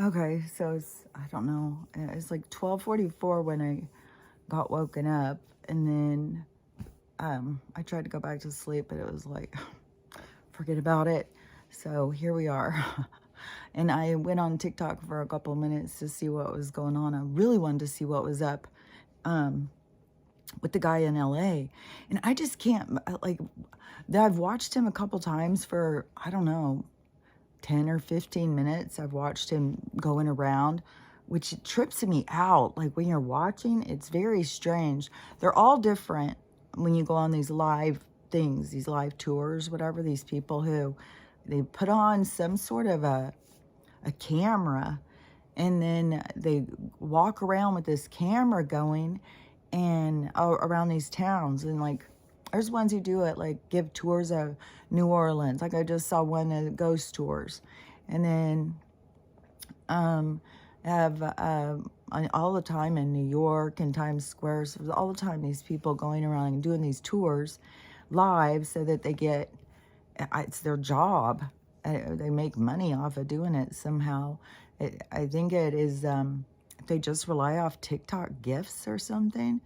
Okay, so it's, I don't know, it's like 12:44 when I got woken up, and then I tried to go back to sleep, but it was like, forget about it. So here we are. And I went on TikTok for a couple minutes to see what was going on. I really wanted to see what was up um, with the guy in LA. And I just can't, like, I've watched him a couple times for, I don't know, 10 or 15 minutes. I've watched him going around, which trips me out. Like when you're watching, it's very strange. They're all different when you go on these live things, these live tours, whatever, these people who they put on some sort of a camera, and then they walk around with this camera going and around these towns. And like there's ones who do it, like give tours of New Orleans, like I just saw one of ghost tours. And then have all the time in New York and Times Square, so all the time these people going around and doing these tours live so that they get, it's their job. They make money off of doing it somehow. I think it is, they just rely off TikTok gifts or something.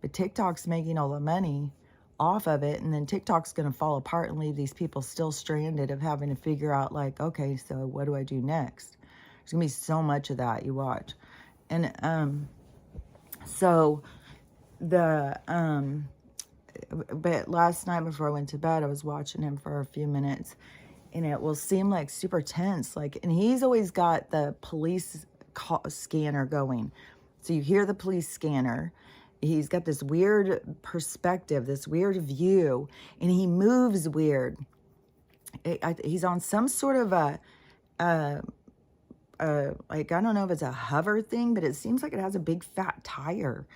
But TikTok's making all the money off of it, and then TikTok's going to fall apart and leave these people still stranded of having to figure out, like, okay, so what do I do next? There's going to be so much of that you watch. And so the but last night before I went to bed, I was watching him for a few minutes, and it will seem like super tense. Like, and he's always got the police scanner going. So you hear the police scanner. He's got this weird perspective, this weird view, and he moves weird. He's on some sort of like, I don't know if it's a hover thing, but it seems like it has a big fat tire.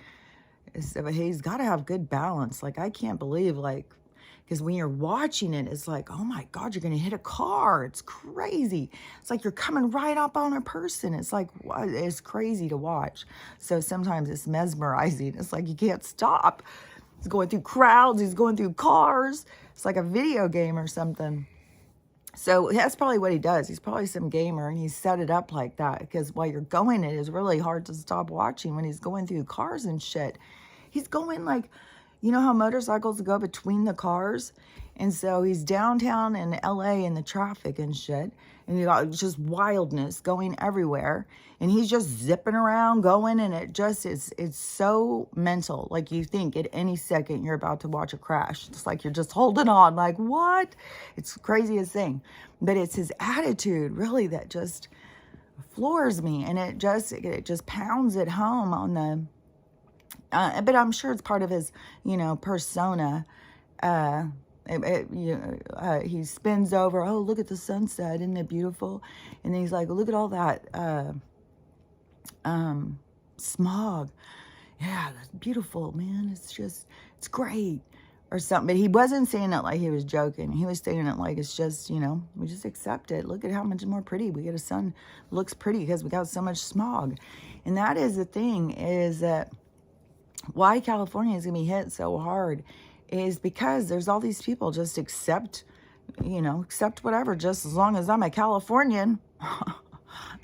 He's got to have good balance. Like, I can't believe, like, because when you're watching it, it's like, oh my God, you're going to hit a car. It's crazy. It's like you're coming right up on a person. It's like, it's crazy to watch. So sometimes it's mesmerizing. It's like you can't stop. He's going through crowds. He's going through cars. It's like a video game or something. So that's probably what he does. He's probably some gamer, and he's set it up like that because while you're going, it is really hard to stop watching when he's going through cars and shit. He's going like, you know how motorcycles go between the cars? And so he's downtown in LA in the traffic and shit. And you got just wildness going everywhere. And he's just zipping around going, and it just is, it's so mental. Like you think at any second you're about to watch a crash. It's like you're just holding on, like, what? It's the craziest thing. But it's his attitude really that just floors me. And it just pounds it home on the, but I'm sure it's part of his, persona. He spins over, oh, look at the sunset, isn't it beautiful? And then he's like, look at all that smog. Yeah, that's beautiful, man. It's great. Or something. But he wasn't saying it like he was joking. He was saying it like it's just, we just accept it. Look at how much more pretty. We get a sun looks pretty because we got so much smog. And that is the thing, is that why California is going to be hit so hard is because there's all these people just accept whatever, just as long as I'm a Californian.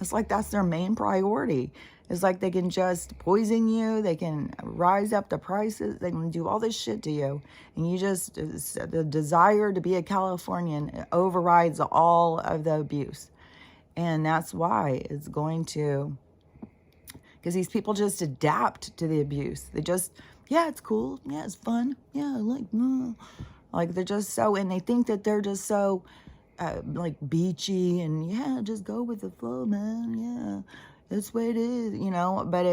It's like that's their main priority. It's like they can just poison you. They can rise up the prices. They can do all this shit to you. And the desire to be a Californian overrides all of the abuse. And that's why it's going to, because these people just adapt to the abuse. They just, yeah, it's cool. Yeah, it's fun. Yeah, like they're just so, and they think that they're just so, like beachy and yeah, just go with the flow, man. Yeah, that's the way it is, But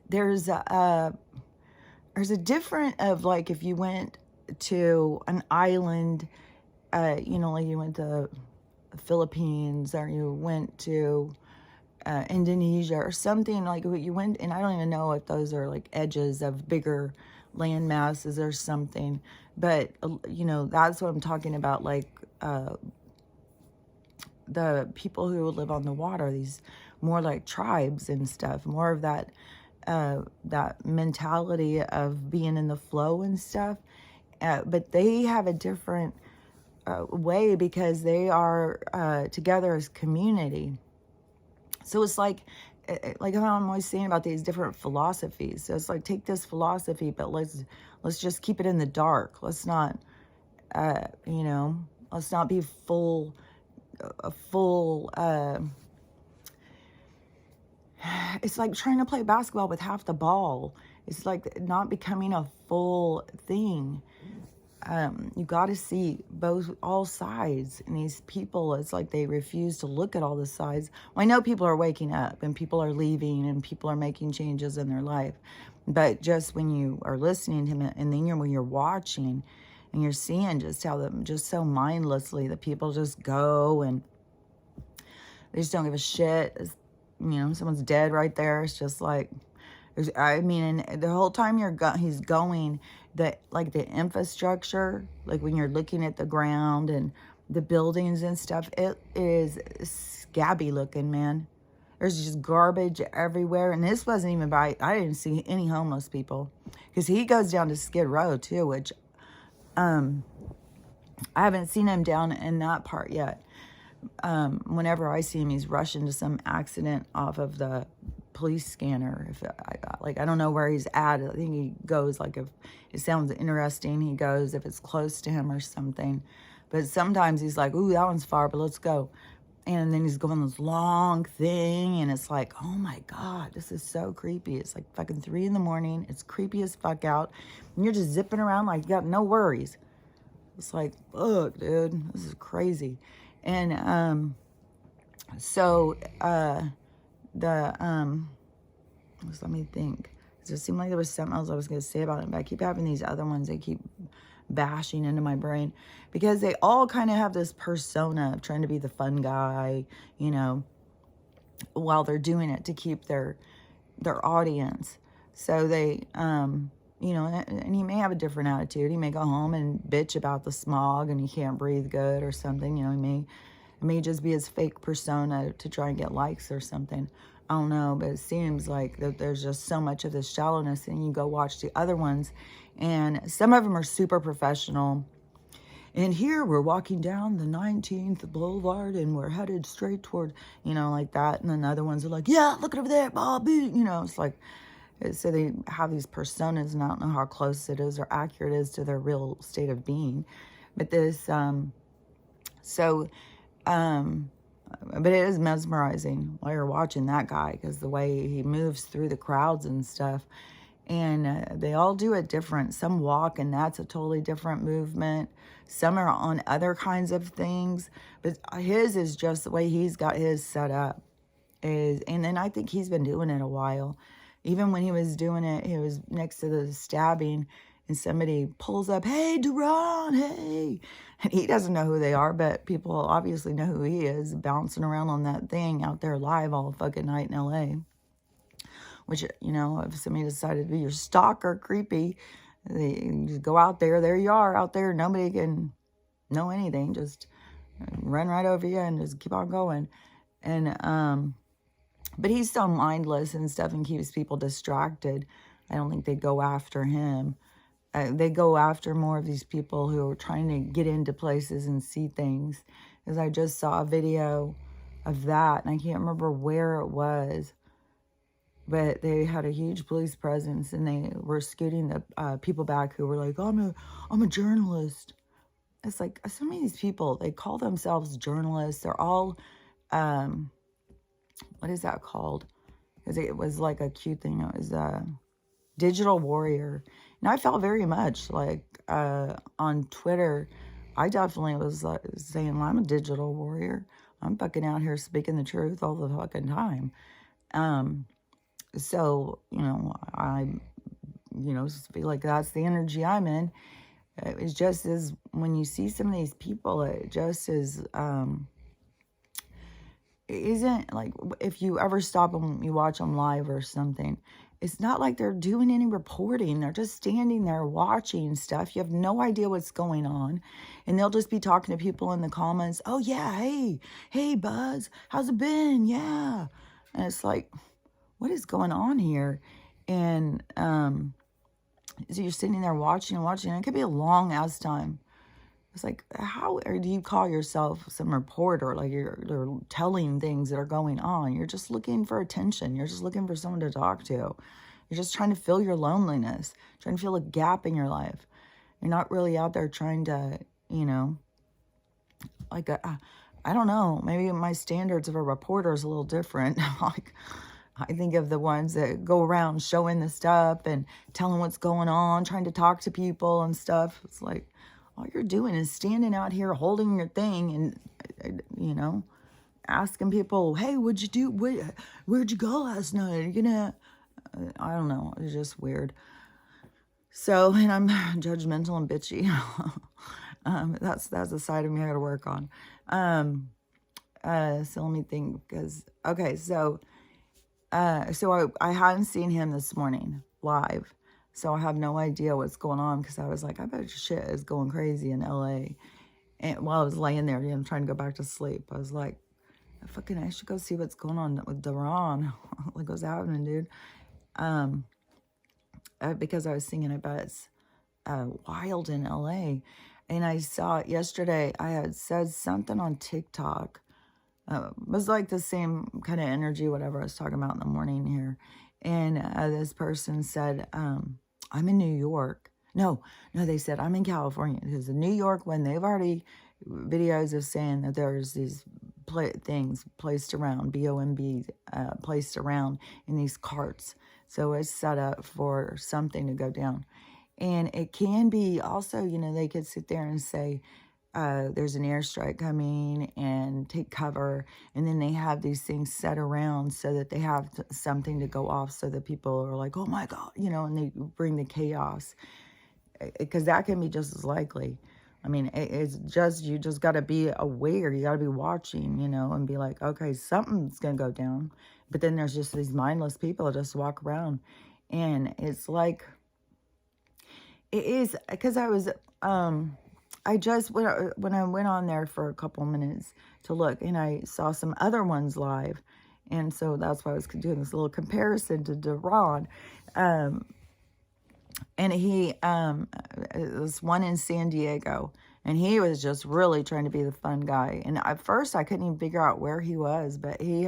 there's a different of, like, if you went to an island, like you went to the Philippines, or you went to Indonesia or something, like you went, and I don't even know if those are like edges of bigger land masses or something, but that's what I'm talking about, like the people who live on the water, these more like tribes and stuff, more of that that mentality of being in the flow and stuff, but they have a different way because they are together as community. So it's like how I'm always saying about these different philosophies. So it's like, take this philosophy, but let's just keep it in the dark. Let's not, you know, let's not be a full. It's like trying to play basketball with half the ball. It's like not becoming a full thing. You got to see all sides. And these people, it's like they refuse to look at all the sides. Well, I know people are waking up and people are leaving and people are making changes in their life. But just when you are listening to them, and then when you're watching and you're seeing just how just so mindlessly the people just go and they just don't give a shit. You know, someone's dead right there. It's just like, I mean, and the whole time he's going, like the infrastructure, like when you're looking at the ground and the buildings and stuff, it is scabby looking, man. There's just garbage everywhere. And this wasn't even I didn't see any homeless people. Because he goes down to Skid Row too, which I haven't seen him down in that part yet. Whenever I see him, he's rushing to some accident off of the police scanner. I don't know where he's at. I think he goes, like, if it sounds interesting, he goes if it's close to him or something. But sometimes he's like, ooh, that one's far, but let's go. And then he's going this long thing, and it's like, oh my God, this is so creepy. It's like fucking 3 a.m. It's creepy as fuck out. And you're just zipping around like you got no worries. It's like, look, dude, this is crazy. And let me think. It just seemed like there was something else I was going to say about it, but I keep having these other ones they keep bashing into my brain because they all kind of have this persona of trying to be the fun guy, you know, while they're doing it to keep their audience. So they, you know, and he may have a different attitude. He may go home and bitch about the smog and he can't breathe good or something. You know, it may just be his fake persona to try and get likes or something. I don't know, but it seems like that there's just so much of this shallowness, and you go watch the other ones, and some of them are super professional. And here we're walking down the 19th Boulevard, and we're headed straight toward, you know, like that. And then other ones are like, yeah, look over there, Bobby. You know, it's like, so they have these personas, and I don't know how close it is or accurate it is to their real state of being. But this, but it is mesmerizing while you're watching that guy, because the way he moves through the crowds and stuff. And they all do it different. Some walk, and that's a totally different movement. Some are on other kinds of things. But his is just the way he's got his set up. And then I think he's been doing it a while. Even when he was doing it, he was next to the stabbing, and somebody pulls up, hey, Duran, hey. And he doesn't know who they are, but people obviously know who he is, bouncing around on that thing out there live all fucking night in L.A. Which, you know, if somebody decided to be your stalker, creepy, they just go out there you are out there. Nobody can know anything. Just run right over you and just keep on going. And, but he's so mindless and stuff and keeps people distracted. I don't think they go after him. They go after more of these people who are trying to get into places and see things. Because I just saw a video of that, and I can't remember where it was. But they had a huge police presence, and they were scooting the people back who were like, I'm a journalist. It's like, so many of these people, they call themselves journalists. They're all, what is that called? Because it was like a cute thing. It was digital warrior. And I felt very much like on Twitter, I definitely was saying, well, I'm a digital warrior. I'm fucking out here speaking the truth all the fucking time. So, you know, I feel like that's the energy I'm in. It's just as when you see some of these people, it just is, it isn't like if you ever stop and you watch them live or something, it's not like they're doing any reporting. They're just standing there watching stuff. You have no idea what's going on. And they'll just be talking to people in the comments. Oh, yeah. Hey, Buzz, how's it been? Yeah. And it's like, what is going on here? And so you're sitting there watching. It could be a long ass time. It's like, how or do you call yourself some reporter? Like you're telling things that are going on. You're just looking for attention. You're just looking for someone to talk to. You're just trying to fill your loneliness, trying to fill a gap in your life. You're not really out there trying to, you know, like, I don't know, maybe my standards of a reporter is a little different. Like, I think of the ones that go around showing the stuff and telling what's going on, trying to talk to people and stuff. It's like, all you're doing is standing out here holding your thing and, you know, asking people, hey, what'd you do? Where'd you go last night? Are you gonna, I don't know. It's just weird. So, and I'm judgmental and bitchy. That's a side of me I gotta work on. So let me think, because, okay, so I hadn't seen him this morning live. So I have no idea what's going on, because I was like, I bet shit is going crazy in LA. And while I was laying there, you know, trying to go back to sleep, I was like, I should go see what's going on with Duran. Like, what's happening, dude? Because I was thinking, I bet it's wild in LA. And I saw it yesterday. I had said something on TikTok. It was like the same kind of energy, whatever I was talking about in the morning here. And this person said, I'm in New York. No, they said, I'm in California. Because in New York, when they've already videos of saying that there's these things placed around, B-O-M-B, placed around in these carts. So it's set up for something to go down. And it can be also, you know, they could sit there and say, there's an airstrike coming and take cover. And then they have these things set around so that they have something to go off, so that people are like, oh my God, you know, and they bring the chaos. Because that can be just as likely. I mean, it's just, you just got to be aware. You got to be watching, you know, and be like, okay, something's going to go down. But then there's just these mindless people that just walk around. And it's like, it is, because I was, I just, when I went on there for a couple minutes to look, and I saw some other ones live. And so that's why I was doing this little comparison to Duran. And he, this one in San Diego, and he was just really trying to be the fun guy. And at first I couldn't even figure out where he was, but he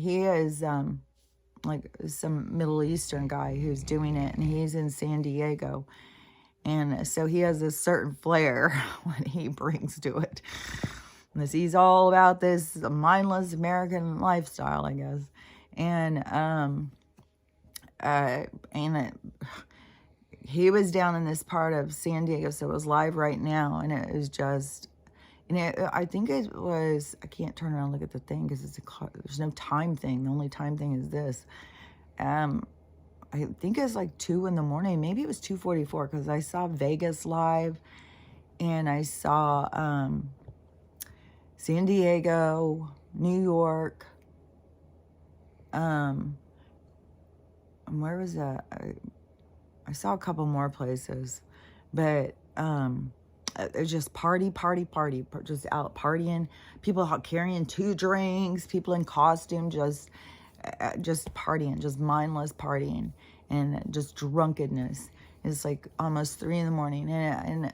is, like some Middle Eastern guy who's doing it, and he's in San Diego. And so he has this certain flair when he brings to it. And he's all about this mindless American lifestyle, I guess. And he was down in this part of San Diego, so it was live right now, and it was just, and I think it was, I can't turn around and look at the thing because there's no time thing. The only time thing is this. I think it's like 2 in the morning. Maybe it was 2:44, because I saw Vegas live, and I saw San Diego, New York. And where was that? I saw a couple more places, but it's just party, just out partying. People out carrying 2 drinks, people in costume, just partying, just mindless partying, and just drunkenness. It's like almost 3 in the morning, and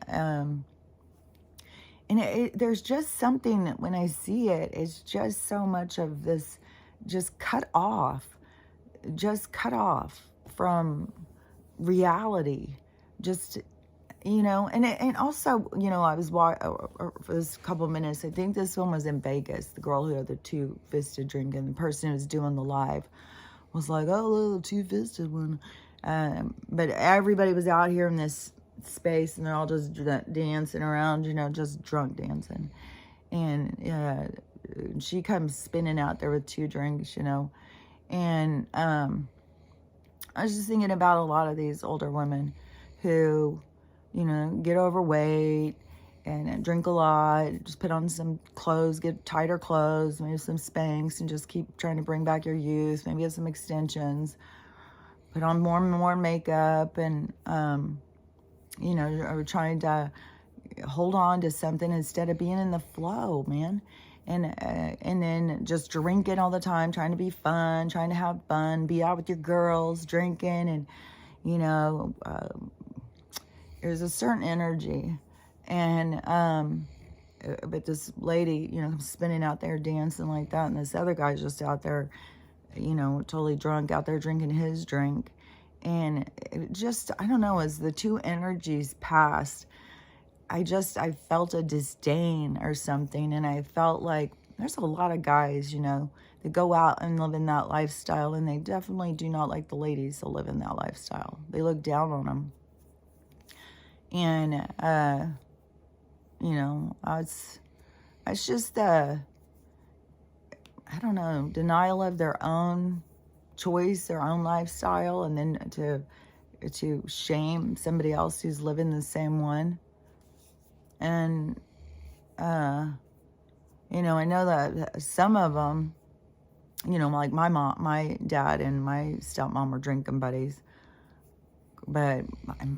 there's just something that when I see it, it's just so much of this, just cut off from reality, just, you know. And also, you know, I was for this couple minutes, I think this one was in Vegas, the girl who had the 2-fisted drink, and the person who was doing the live was like, oh, little 2-fisted one. But everybody was out here in this space, and they're all just dancing around, you know, just drunk dancing. And she comes spinning out there with 2 drinks, you know. And I was just thinking about a lot of these older women who, you know, get overweight and drink a lot, just put on some clothes, get tighter clothes, maybe some Spanx, and just keep trying to bring back your youth, maybe have some extensions, put on more and more makeup, and, you know, are trying to hold on to something instead of being in the flow, man. And then just drinking all the time, trying to be fun, trying to have fun, be out with your girls, drinking, and, you know, there's a certain energy And, but this lady, you know, spinning out there dancing like that. And this other guy's just out there, you know, totally drunk out there drinking his drink. And it just, I don't know, as the two energies passed, I felt a disdain or something. And I felt like there's a lot of guys, you know, that go out and live in that lifestyle. And they definitely do not like the ladies that live in that lifestyle. They look down on them. And, you know, it's just, I don't know, denial of their own choice, their own lifestyle, and then to shame somebody else who's living the same one. And, you know, I know that some of them, you know, like my dad and my stepmom were drinking buddies. But,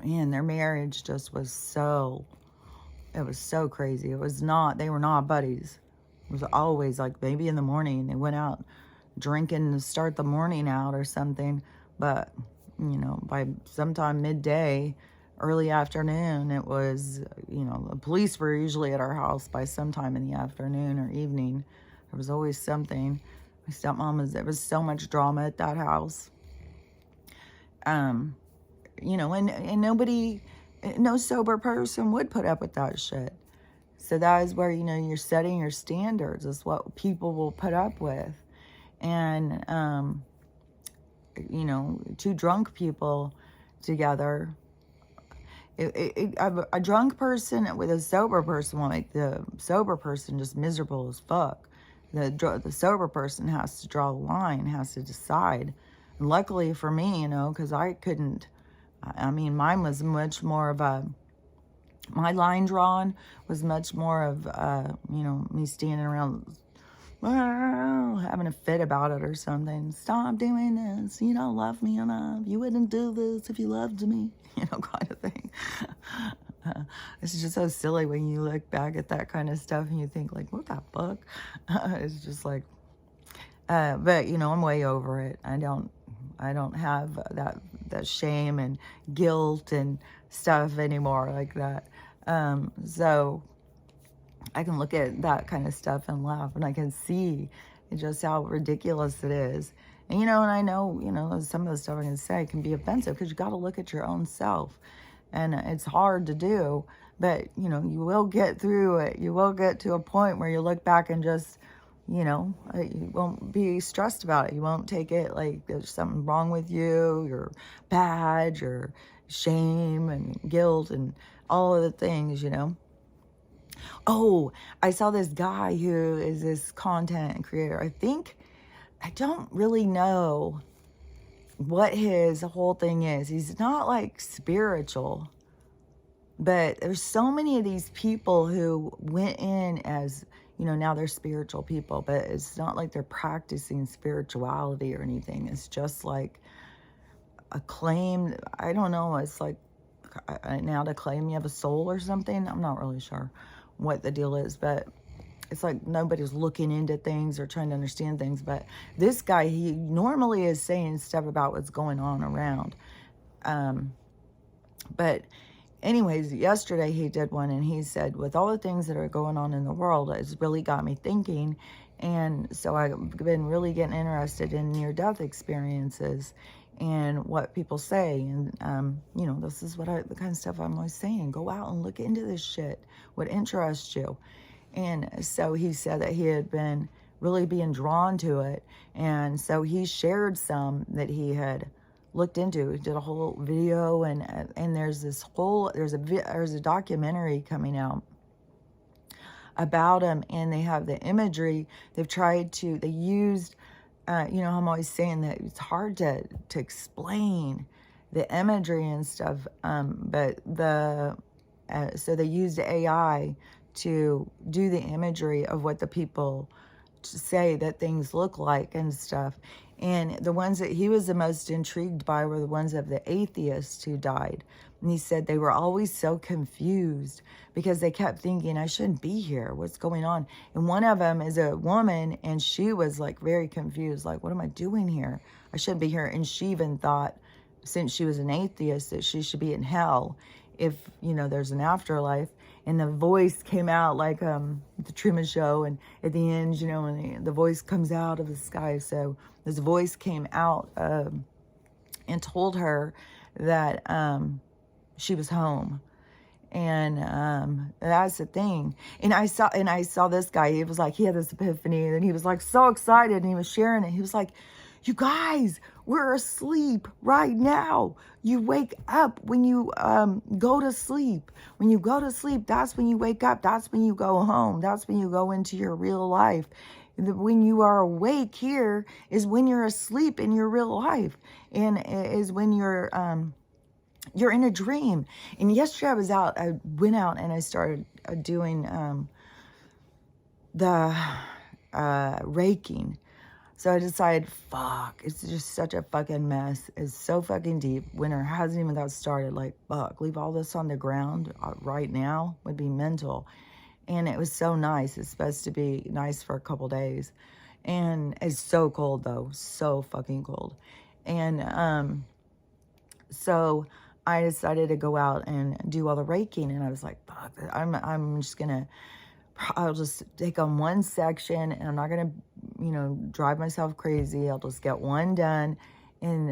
man, their marriage just was so, it was so crazy. It was not, they were not buddies. It was always like maybe in the morning they went out drinking to start the morning out or something. But, you know, by sometime midday, early afternoon, it was, you know, the police were usually at our house by sometime in the afternoon or evening. There was always something. My stepmom there was so much drama at that house. You know, and nobody, no sober person would put up with that shit. So that is where, you know, you're setting your standards, is what people will put up with. And, you know, two drunk people together, a drunk person with a sober person will make the sober person just miserable as fuck. The sober person has to draw the line, has to decide. And luckily for me, you know, because I couldn't, I mean, mine was much more of a, my line drawn was much more of, you know, me standing around having a fit about it or something. Stop doing this. You don't love me enough. You wouldn't do this if you loved me. You know, kind of thing. It's just so silly when you look back at that kind of stuff and you think like, what the fuck? It's just like, but you know, I'm way over it. I don't have that shame and guilt and stuff anymore like that. So I can look at that kind of stuff and laugh, and I can see just how ridiculous it is. And, you know, and I know, you know, some of the stuff I can say can be offensive because you got to look at your own self, and it's hard to do, but, you know, you will get through it. You will get to a point where you look back and just, you know, you won't be stressed about it. You won't take it like there's something wrong with you, you're bad, you're shame and guilt and all of the things, you know. Oh, I saw this guy who is this content creator. I don't really know what his whole thing is. He's not like spiritual, but there's so many of these people who went in as, you know, now they're spiritual people, but it's not like they're practicing spirituality or anything. It's just like a claim. I don't know. It's like now to claim you have a soul or something. I'm not really sure what the deal is, but it's like nobody's looking into things or trying to understand things. But this guy, he normally is saying stuff about what's going on around. But anyways, yesterday he did one, and he said, with all the things that are going on in the world, it's really got me thinking. And so I've been really getting interested in near-death experiences and what people say. And, you know, this is the kind of stuff I'm always saying. Go out and look into this shit, what interests you. And so he said that he had been really being drawn to it. And so he shared some that he had looked into. He did a whole video, and there's a documentary coming out about him, and they have the imagery. They used, you know, I'm always saying that it's hard to explain the imagery and stuff, but so they used AI to do the imagery of what the people say that things look like and stuff. And the ones that he was the most intrigued by were the ones of the atheists who died. And he said they were always so confused because they kept thinking, I shouldn't be here. What's going on? And one of them is a woman, and she was like very confused. Like, what am I doing here? I shouldn't be here. And she even thought, since she was an atheist, that she should be in hell if, you know, there's an afterlife. and the voice came out like the Truman Show, and at the end, you know, and the voice comes out of the sky. So this voice came out and told her that she was home. And that's the thing. And I saw this guy. He was like, he had this epiphany, and he was like so excited, and he was sharing it. He was like, you guys, we're asleep right now. You wake up when you go to sleep. When you go to sleep, that's when you wake up. That's when you go home. That's when you go into your real life. When you are awake here is when you're asleep in your real life, and is when you're in a dream. And yesterday I went out and I started doing the raking. So I decided, fuck, it's just such a fucking mess. It's so fucking deep. Winter hasn't even got started. Like, fuck, leave all this on the ground right now would be mental. And it was so nice. It's supposed to be nice for a couple days. And it's so cold, though. So fucking cold. And so I decided to go out and do all the raking. And I was like, fuck, I'm just going to, I'll just take on one section, and I'm not going to, you know, drive myself crazy. I'll just get one done, and,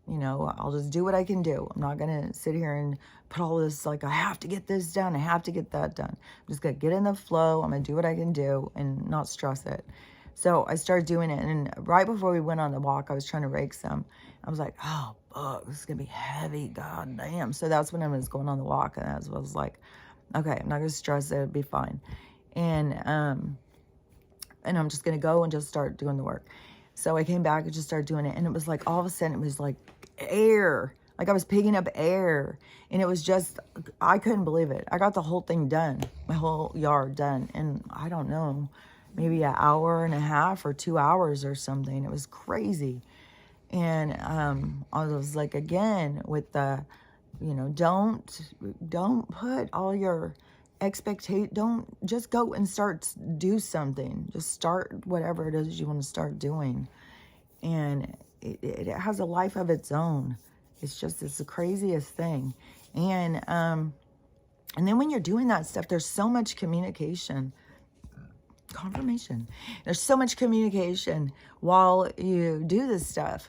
you know, I'll just do what I can do. I'm not going to sit here and put all this, like, I have to get this done. I have to get that done. I'm just going to get in the flow. I'm going to do what I can do and not stress it. So I started doing it. And right before we went on the walk, I was trying to rake some. I was like, oh, fuck, this is going to be heavy. God damn. So that's when I was going on the walk. And I was like, okay, I'm not going to stress it. It'll be fine. And I'm just going to go and just start doing the work. So I came back and just started doing it. And it was like, all of a sudden, it was like air. Like I was picking up air. And it was just, I couldn't believe it. I got the whole thing done. My whole yard done. And I don't know, maybe an hour and a half or 2 hours or something. It was crazy. And I was like, again, with the, you know, don't put all your don't just go and do something. Just start whatever it is you want to start doing. And it has a life of its own. It's the craziest thing. And then when you're doing that stuff, there's so much communication. Confirmation. There's so much communication while you do this stuff.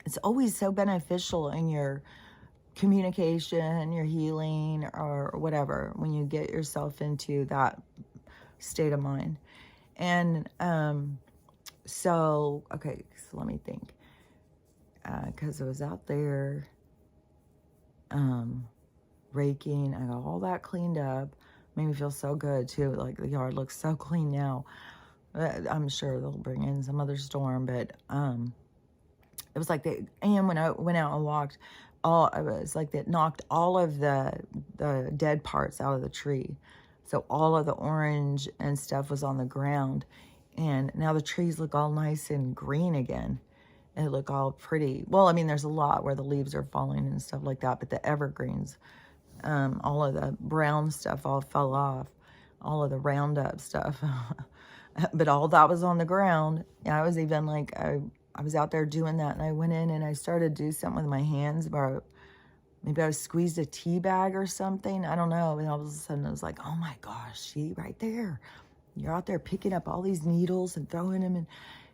It's always so beneficial in your communication, your healing, or whatever, when you get yourself into that state of mind. And so let me think, because I was out there raking. I got all that cleaned up. Made me feel so good too. Like the yard looks so clean now. I'm sure they'll bring in some other storm, but it was like and when I went out and walked, it was like that knocked all of the dead parts out of the tree. So all of the orange and stuff was on the ground, and now the trees look all nice and green again. And it look all pretty. Well, I mean, there's a lot where the leaves are falling and stuff like that, but the evergreens, all of the brown stuff all fell off, all of the Roundup stuff. But all that was on the ground. And I was even like, I was out there doing that, and I went in and I started to do something with my hands, but maybe I squeezed a tea bag or something. I don't know. And all of a sudden I was like, oh my gosh, see right there. You're out there picking up all these needles and throwing them,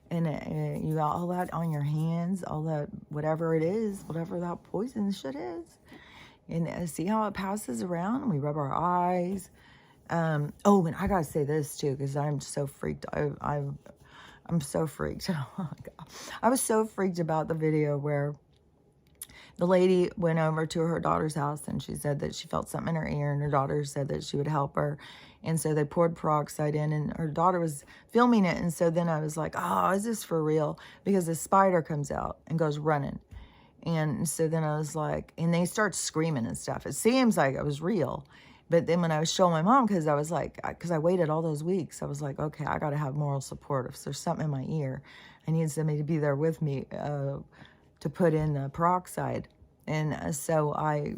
and you got all that on your hands, all that, whatever it is, whatever that poison shit is. And see how it passes around, and we rub our eyes. And I gotta say this too, because I'm so freaked. I'm so freaked. Oh my God. I was so freaked about the video where the lady went over to her daughter's house, and she said that she felt something in her ear, and her daughter said that she would help her. And so they poured peroxide in, and her daughter was filming it. And so then I was like, oh, is this for real? Because the spider comes out and goes running. And so then I was like, and they start screaming and stuff. It seems like it was real. But then when I was showing my mom, because I was like, because I waited all those weeks, I was like, okay, I got to have moral support. If there's something in my ear, I need somebody to be there with me to put in the peroxide. And so I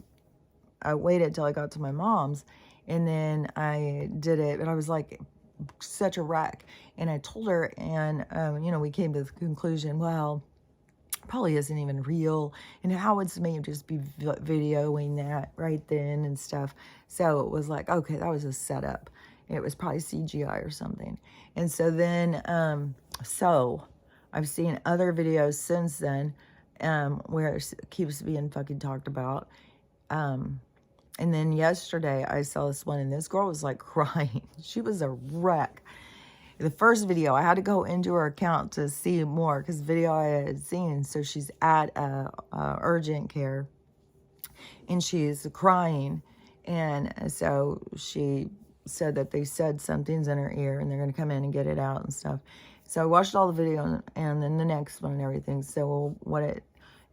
waited till I got to my mom's, and then I did it. But I was like such a wreck. And I told her, and, we came to the conclusion, well, probably isn't even real. And how would somebody just be videoing that right then and stuff? So it was like, okay, that was a setup. It was probably CGI or something. And so then, so I've seen other videos since then, where it keeps being fucking talked about. And then yesterday I saw this one, and this girl was like crying. She was a wreck. The first video, I had to go into her account to see more because video I had seen. So she's at urgent care, and she's crying. And so she said that they said something's in her ear and they're going to come in and get it out and stuff. So I watched all the video and then the next one and everything. So what it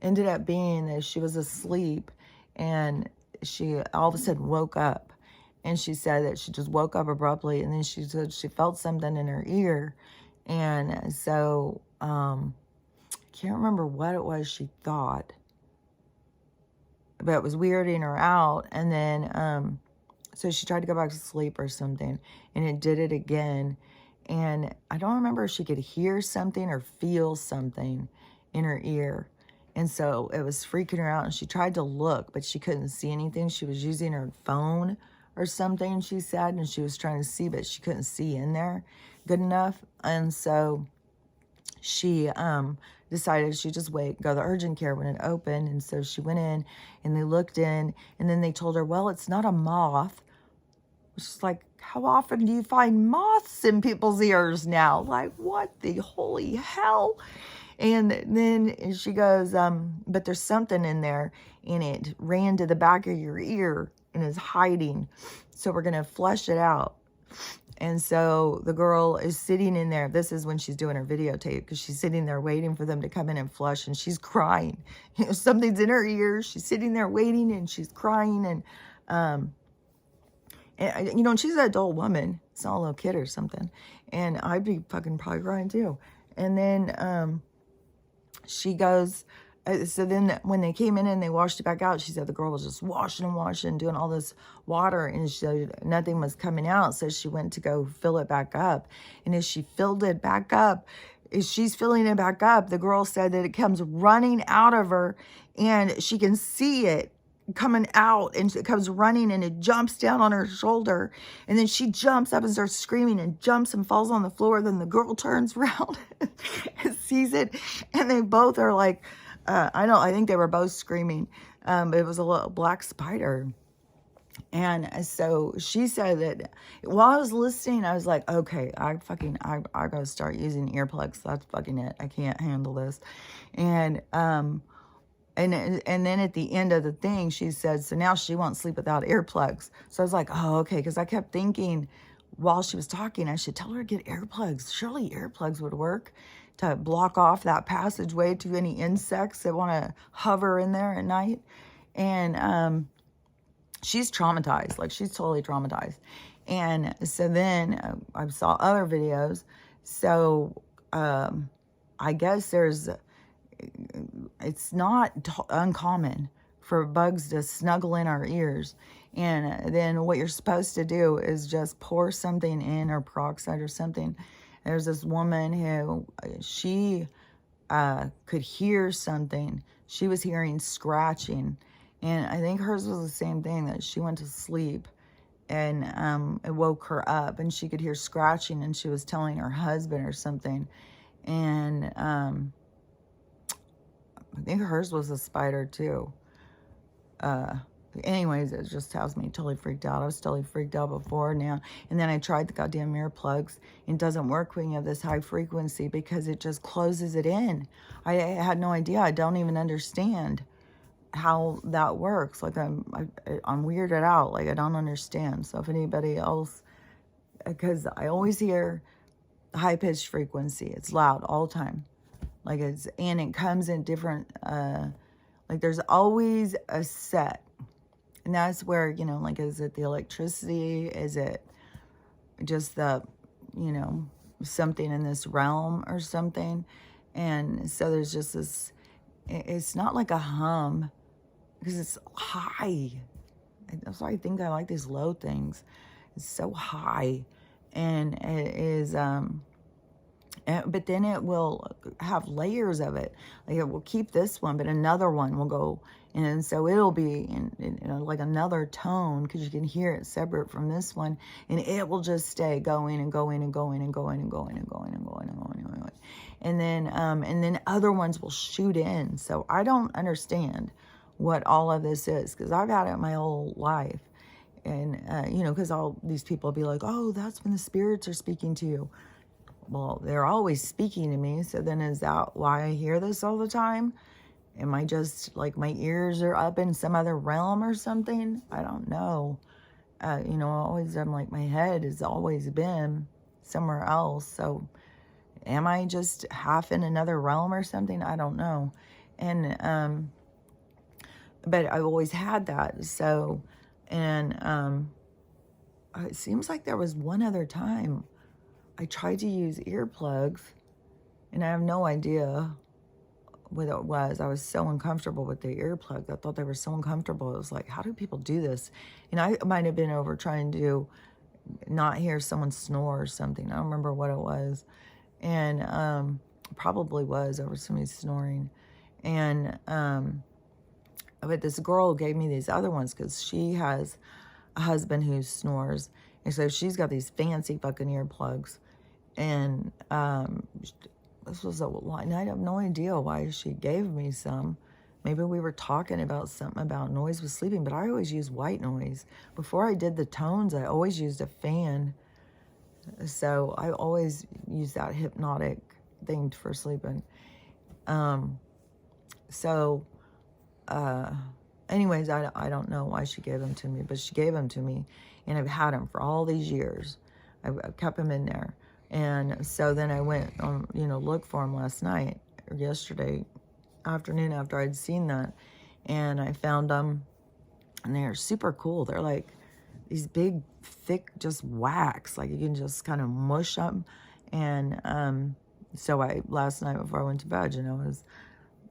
ended up being is she was asleep, and she all of a sudden woke up. And she said that she just woke up abruptly, and then she said she felt something in her ear. And so I can't remember what it was she thought, but it was weirding her out. And then so she tried to go back to sleep or something, and it did it again. And I don't remember if she could hear something or feel something in her ear. And so it was freaking her out, and she tried to look, but she couldn't see anything. She was using her phone or something, she said, and she was trying to see, but she couldn't see in there good enough. And so she decided she'd just wait, go to urgent care when it opened. And so she went in, and they looked in, and then they told her, well, it's not a moth. It's just like, how often do you find moths in people's ears now? Like, what the holy hell? And then she goes, but there's something in there, and it ran to the back of your ear and is hiding. So we're going to flush it out. And so the girl is sitting in there. This is when she's doing her videotape, because she's sitting there waiting for them to come in and flush, and she's crying. You know, something's in her ear. She's sitting there waiting, and she's crying. And you know, and she's an adult woman. It's not a little kid or something. And I'd be fucking probably crying too. And then she goes, so then when they came in and they washed it back out, she said the girl was just washing and washing, doing all this water, and nothing was coming out. So she went to go fill it back up. And as she filled it back up, as she's filling it back up, the girl said that it comes running out of her, and she can see it coming out, and it comes running, and it jumps down on her shoulder, and then she jumps up and starts screaming and jumps and falls on the floor. Then the girl turns around and sees it, and they both are like, I think they were both screaming, but it was a little black spider. And so she said that while I was listening, I was like, okay, I gotta start using earplugs. That's fucking it. I can't handle this. And then at the end of the thing, she said, so now she won't sleep without earplugs. So I was like, oh, okay. Because I kept thinking while she was talking, I should tell her to get earplugs. Surely earplugs would work to block off that passageway to any insects that want to hover in there at night. And she's traumatized. Like, she's totally traumatized. And so then I saw other videos. So I guess it's not uncommon for bugs to snuggle in our ears. And then what you're supposed to do is just pour something in, or peroxide or something. There's this woman who, she could hear something. She was hearing scratching. And I think hers was the same thing, that she went to sleep, and it woke her up, and she could hear scratching, and she was telling her husband or something. And I think hers was a spider too. Anyways, it just has me totally freaked out. I was totally freaked out before now. And then I tried the goddamn earplugs. It doesn't work when you have this high frequency, because it just closes it in. I had no idea. I don't even understand how that works. Like, I'm weirded out. Like, I don't understand. So if anybody else, because I always hear high-pitched frequency. It's loud all the time. Like, and it comes in different, like, there's always a set. And that's where, you know, like, is it the electricity? Is it just the, you know, something in this realm or something? And so there's just this, it's not like a hum, because it's high. That's why I think I like these low things. It's so high. And it is, But then it will have layers of it. Like it will keep this one, but another one will go. And so it'll be in like another tone because you can hear it separate from this one. And it will just stay going and going and going and going and going and going and going and going and going. And then other ones will shoot in. So I don't understand what all of this is because I've had it my whole life. And, you know, because all these people will be like, oh, that's when the spirits are speaking to you. Well, they're always speaking to me. So then is that why I hear this all the time? Am I just like my ears are up in some other realm or something? I don't know. You know, I'm like my head has always been somewhere else. So am I just half in another realm or something? I don't know. And, but I've always had that. So, and, it seems like there was one other time I tried to use earplugs and I have no idea what it was. I was so uncomfortable with the earplugs. I thought they were so uncomfortable. It was like, how do people do this? And I might have been over trying to not hear someone snore or something. I don't remember what it was. And probably was over somebody snoring. And but this girl gave me these other ones because she has a husband who snores. And so she's got these fancy fucking earplugs. And this was a line. I have no idea why she gave me some. Maybe we were talking about something about noise with sleeping, but I always use white noise. Before I did the tones, I always used a fan. So I always use that hypnotic thing for sleeping. Anyways, I don't know why she gave them to me, but she gave them to me, and I've had them for all these years. I've kept them in there. And so then I went, you know, look for them last night or yesterday afternoon after I'd seen that. And I found them, and they're super cool. They're like these big, thick, just wax. Like you can just kind of mush them. And so last night before I went to bed, you know, I was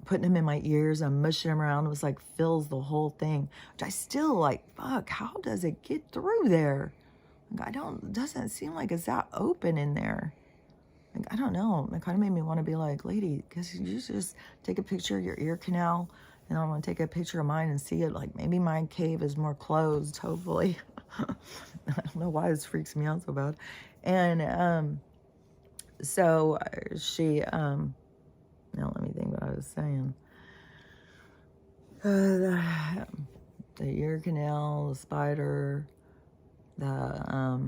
putting them in my ears and mushing them around. It was like fills the whole thing, which I still like, fuck, how does it get through there? Like, it doesn't seem like it's that open in there. Like, I don't know. It kind of made me want to be like, lady, because you just take a picture of your ear canal, and I want to take a picture of mine and see it. Like, maybe my cave is more closed, hopefully. I don't know why this freaks me out so bad. And so she, now let me think what I was saying. The ear canal, the spider, what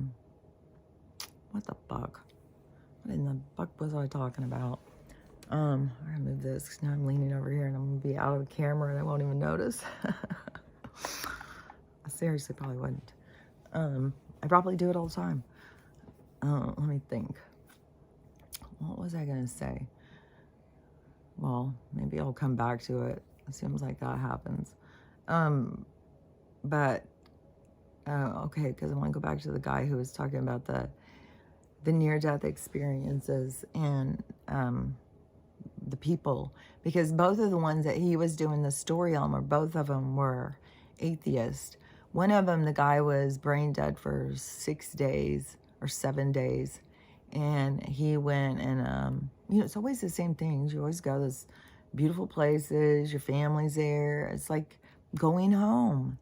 the fuck? What in the fuck was I talking about? I'm gonna move this because now I'm leaning over here and I'm gonna be out of the camera and I won't even notice. I seriously probably wouldn't. I probably do it all the time. Let me think. What was I gonna say? Well, maybe I'll come back to it. It seems like that happens. Okay, because I want to go back to the guy who was talking about the near-death experiences and the people, because both of the ones that he was doing the story on both of them were atheist. One of them, the guy was brain dead for 6 days or 7 days, and he went and you know, it's always the same things. You always go to those beautiful places, your family's there. It's like going home.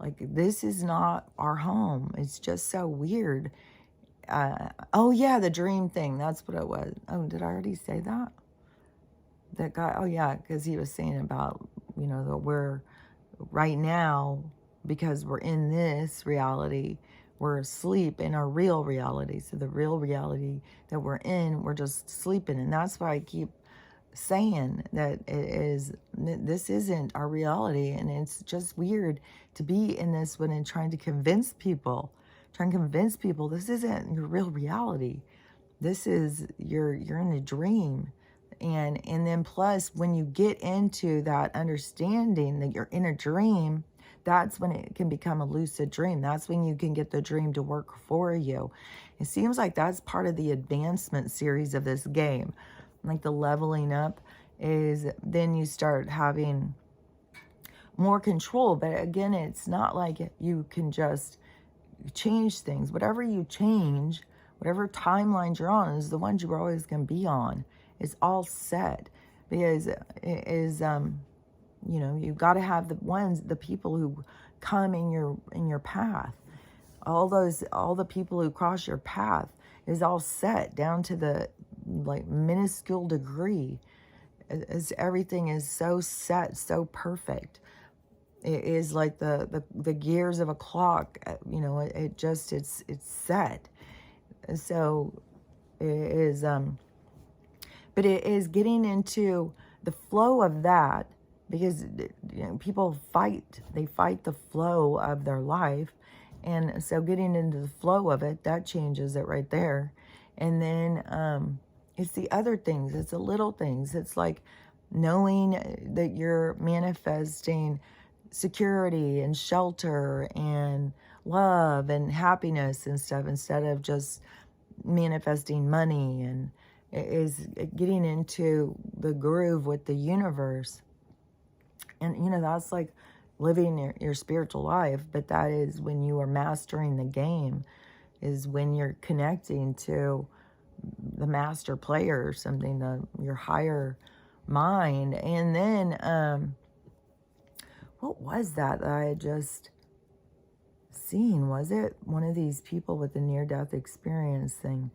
Like, this is not our home. It's just so weird. Oh, yeah, the dream thing. That's what it was. Oh, did I already say that? That guy, oh, yeah, because he was saying about, you know, that we're right now, because we're in this reality, we're asleep in our real reality. So the real reality that we're in, we're just sleeping. And that's why I keep saying that this isn't our reality, and it's just weird to be in this one and trying to convince people this isn't your real reality. This is you're in a dream. And then plus, when you get into that understanding that you're in a dream, that's when it can become a lucid dream. That's when you can get the dream to work for you. It seems like that's part of the advancement series of this game. Like the leveling up is then you start having more control. But again, it's not like you can just change things. Whatever you change whatever timelines you're on is the ones you're always going to be on. It's all set, because it is, you know, you've got to have the people who come in your path. All the people who cross your path is all set down to the like minuscule degree. Everything is so set, so perfect. It is like the gears of a clock. You know, it's set. So it is, but it is getting into the flow of that, because you know, people fight the flow of their life. And so getting into the flow of it, that changes it right there. And then it's the other things, it's the little things. It's like knowing that you're manifesting security and shelter and love and happiness and stuff, instead of just manifesting money. And it is getting into the groove with the universe. And, you know, that's like living your spiritual life. But that is when you are mastering the game, is when you're connecting to the master player or something, your higher mind. And then, what was that I had just seen? Was it one of these people with the near-death experience thing?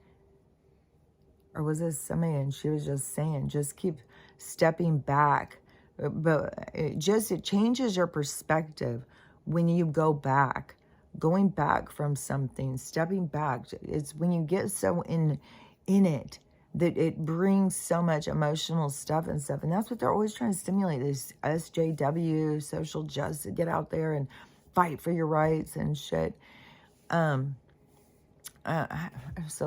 Or was this somebody, and she was just saying, just keep stepping back. But it changes your perspective when you go back, going back from something, stepping back. It's when you get so in it that it brings so much emotional stuff and stuff. And that's what they're always trying to stimulate, this SJW, social justice, get out there and fight for your rights and shit. So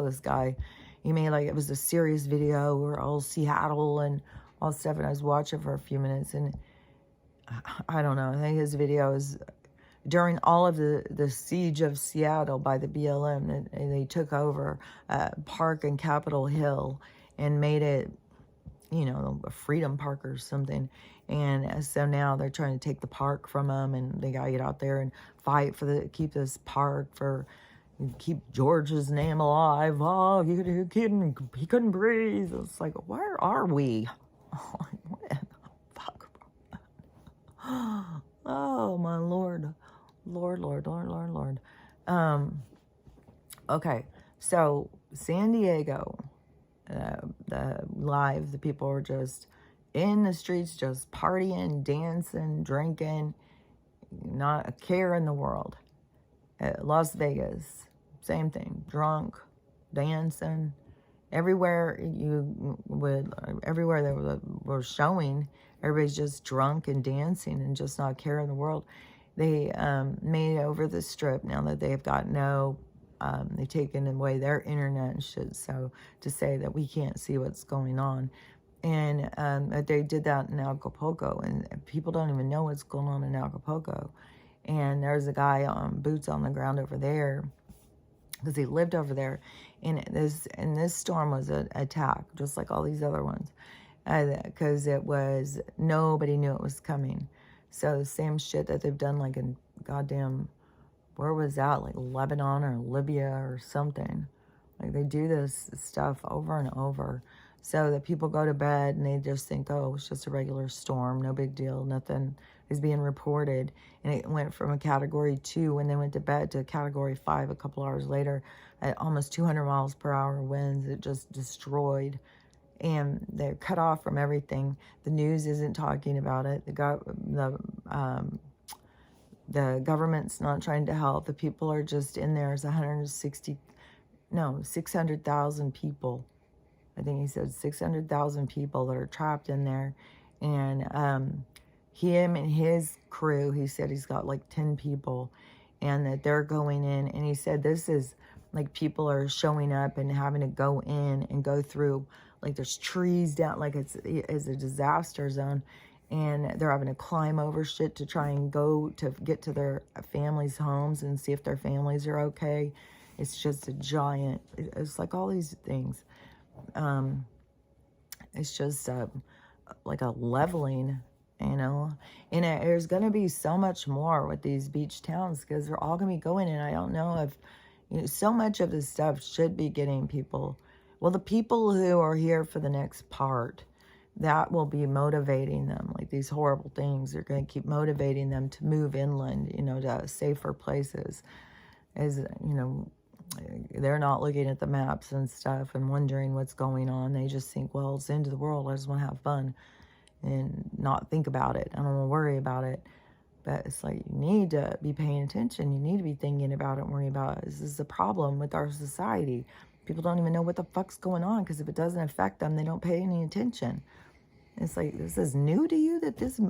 this guy, he made like, it was a serious video where all Seattle and all stuff, and I was watching for a few minutes, and I don't know, I think his video is during all of the siege of Seattle by the BLM, and they took over park in Capitol Hill and made it, you know, a freedom park or something. And so now they're trying to take the park from them, and they gotta get out there and fight keep this park, keep George's name alive. Oh, he couldn't breathe. It's like, where are we? What the fuck? Oh my Lord. Lord. Okay, so San Diego, the people were just in the streets, just partying, dancing, drinking, not a care in the world. Las Vegas, same thing, drunk, dancing. Everywhere everywhere they were showing, everybody's just drunk and dancing and just not care in the world. They made over the Strip, now that they've got they've taken away their internet and shit, so to say that we can't see what's going on. And they did that in Acapulco, and people don't even know what's going on in Acapulco. And there's a guy on boots on the ground over there, because he lived over there, and this storm was an attack, just like all these other ones, because nobody knew it was coming. So the same shit that they've done, like in goddamn, where was that, like Lebanon or Libya or something. Like they do this stuff over and over, so that people go to bed and they just think, oh, it's just a regular storm, no big deal, nothing is being reported. And it went from a category 2 when they went to bed to a category 5 a couple hours later at almost 200 miles per hour winds. It just destroyed. And they're cut off from everything. The news isn't talking about it. The government's not trying to help. The people are just in there. It's 600,000 people. I think he said 600,000 people that are trapped in there. And him and his crew, he said he's got like 10 people, and that they're going in. And he said this is like people are showing up and having to go in and go through, like there's trees down, like it's a disaster zone, and they're having to climb over shit to try and get to their families' homes and see if their families are okay. It's just a giant, it's like all these things. It's just like a leveling, you know. And there's going to be so much more with these beach towns, because they're all going to be going in. I don't know if You know, so much of this stuff should be getting people, well, the people who are here for the next part, that will be motivating them. Like these horrible things are going to keep motivating them to move inland, you know, to safer places. As, you know, they're not looking at the maps and stuff and wondering what's going on. They just think, well, it's the end of the world. I just want to have fun and not think about it. I don't want to worry about it. But it's like, you need to be paying attention. You need to be thinking about it and worrying about it. This is the problem with our society. People don't even know what the fuck's going on, because if it doesn't affect them, they don't pay any attention. It's like, this is new to you, that this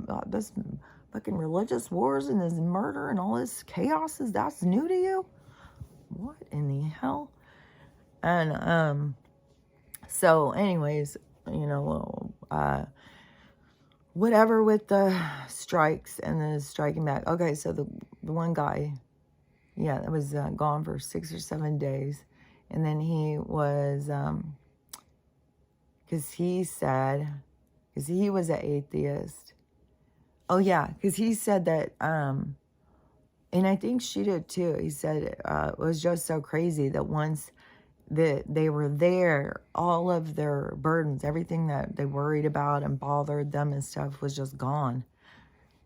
fucking religious wars and this murder and all this chaos that's new to you? What in the hell? And so anyways, you know, whatever with the strikes and the striking back. Okay, so the one guy, yeah, that was gone for 6 or 7 days. And then he was, because he said, because he was an atheist. Oh, yeah, because he said that, and I think she did too. He said it was just so crazy that once that they were there, all of their burdens, everything that they worried about and bothered them and stuff was just gone.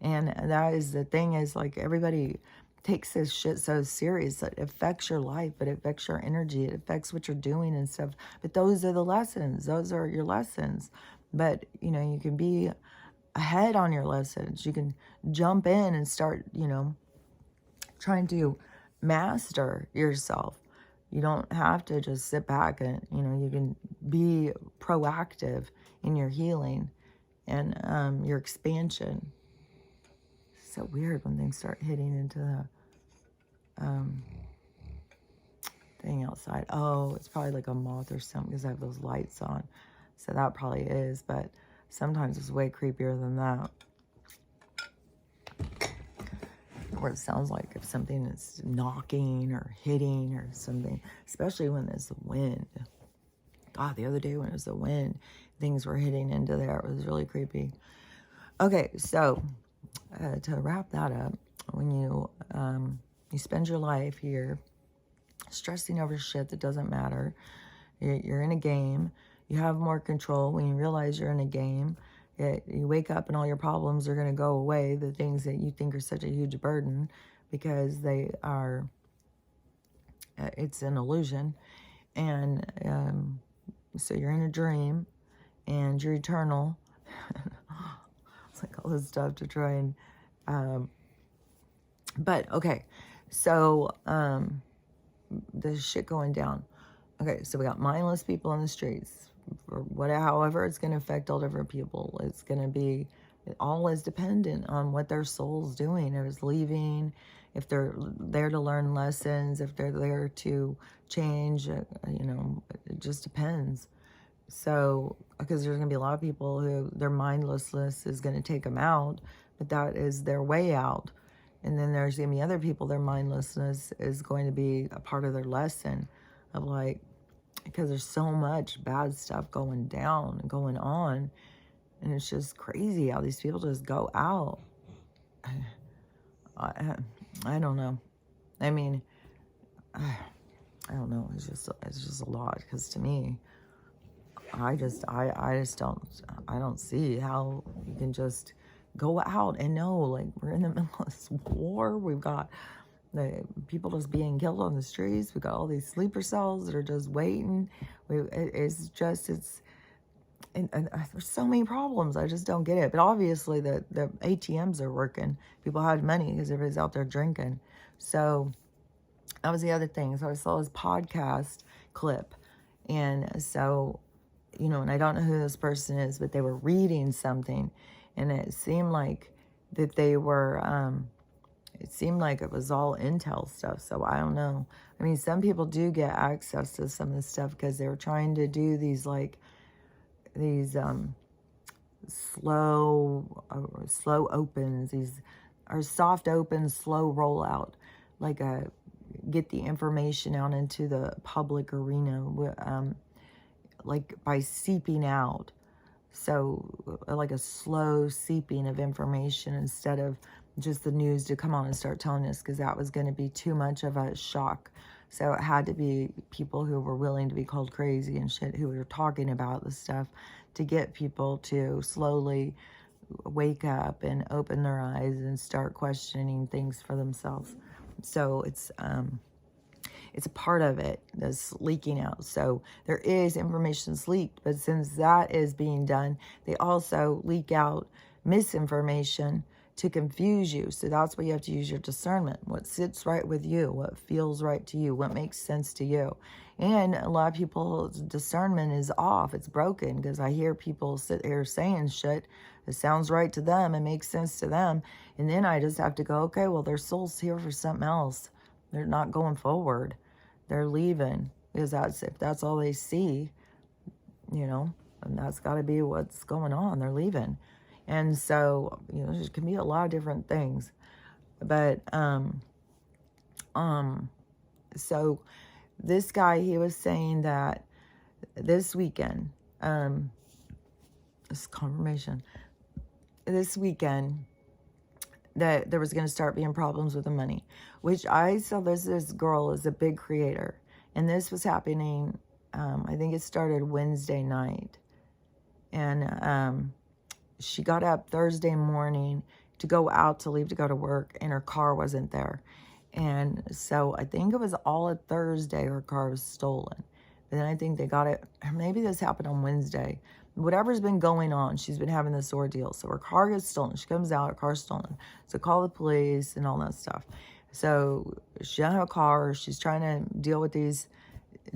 And that is the thing, is like, everybody takes this shit so serious that it affects your life, it affects your energy, it affects what you're doing and stuff. But those are the lessons. Those are your lessons. But, you know, you can be ahead on your lessons. You can jump in and start, you know, trying to master yourself. You don't have to just sit back and, you know, you can be proactive in your healing and your expansion. It's so weird when things start hitting into the thing outside. Oh, it's probably like a moth or something, because I have those lights on. So that probably is, but sometimes it's way creepier than that. Or it sounds like if something is knocking or hitting or something, especially when there's the wind. God, the other day when it was the wind, things were hitting into there. It was really creepy. Okay, so to wrap that up, when you spend your life here stressing over shit that doesn't matter, you're in a game, you have more control when you realize you're in a game. You wake up and all your problems are going to go away, the things that you think are such a huge burden, because they are, it's an illusion. And so you're in a dream and you're eternal. It's like all this stuff to try and, but okay, so the shit going down. Okay, so we got mindless people on the streets. Or whatever, however it's going to affect all different people. It's going to be, it all is dependent on what their soul's doing. If it's leaving, if they're there to learn lessons, if they're there to change, you know, it just depends. So, because there's going to be a lot of people who their mindlessness is going to take them out, but that is their way out. And then there's going to be other people, their mindlessness is going to be a part of their lesson of like, because there's so much bad stuff going down and going on, and it's just crazy how these people just go out. I don't know. I mean, I don't know. It's just a lot, because to me, I just don't see how you can just go out and know, like, we're in the middle of this war. We've got the people just being killed on the streets. We got all these sleeper cells that are just waiting. It's and there's so many problems. I just don't get it. But obviously the ATMs are working. People had money because everybody's out there drinking. So that was the other thing. So I saw this podcast clip. And so, you know, and I don't know who this person is, but they were reading something. And it seemed like that they were... it seemed like it was all intel stuff, so I don't know. I mean, some people do get access to some of this stuff because they were trying to do these, like, these slow opens, these are soft opens, slow rollout, like get the information out into the public arena, like by seeping out. So like a slow seeping of information instead of just the news to come on and start telling us, because that was going to be too much of a shock So it had to be people who were willing to be called crazy and shit, who were talking about this stuff to get people to slowly wake up and open their eyes and start questioning things for themselves. So it's a part of it that's leaking out. So there is information's leaked, but since that is being done, they also leak out misinformation to confuse you. So that's why you have to use your discernment. What sits right with you, what feels right to you, what makes sense to you. And a lot of people's discernment is off. It's broken, because I hear people sit here saying shit that sounds right to them and makes sense to them. And then I just have to go, okay, well, their soul's here for something else. They're not going forward. They're leaving, because if that's all they see, and that's got to be what's going on. They're leaving. And so, there can be a lot of different things. But, so this guy, he was saying that this weekend, this confirmation, this weekend, that there was going to start being problems with the money, which I saw this girl is a big creator. And this was happening, I think it started Wednesday night. And she got up Thursday morning to go out to leave to go to work, and her car wasn't there. And so I think it was all of Thursday her car was stolen. But then I think they got it, maybe this happened on Wednesday. Whatever's been going on, she's been having this ordeal. So her car gets stolen. She comes out, her car's stolen. So call the police and all that stuff. So she doesn't have a car. She's trying to deal with these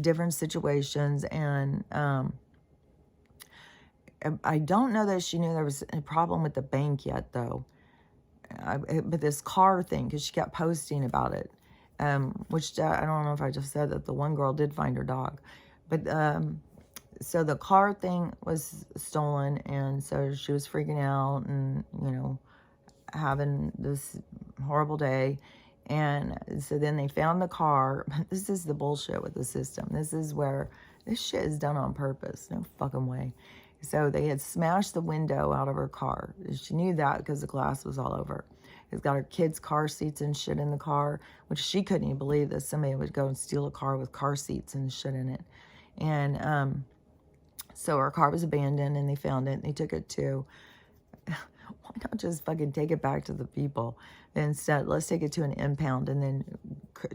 different situations. And I don't know that she knew there was a problem with the bank yet, though. But this car thing, because she kept posting about it. Which I don't know if I just said that the one girl did find her dog. But so the car thing was stolen, and so she was freaking out and, having this horrible day. And so then they found the car. This is the bullshit with the system. This is where this shit is done on purpose. No fucking way. So they had smashed the window out of her car. She knew that because the glass was all over. It's got her kids' car seats and shit in the car, which she couldn't even believe that somebody would go and steal a car with car seats and shit in it. And so her car was abandoned, and they found it. And they took it to, why not just fucking take it back to the people? Instead, let's take it to an impound and then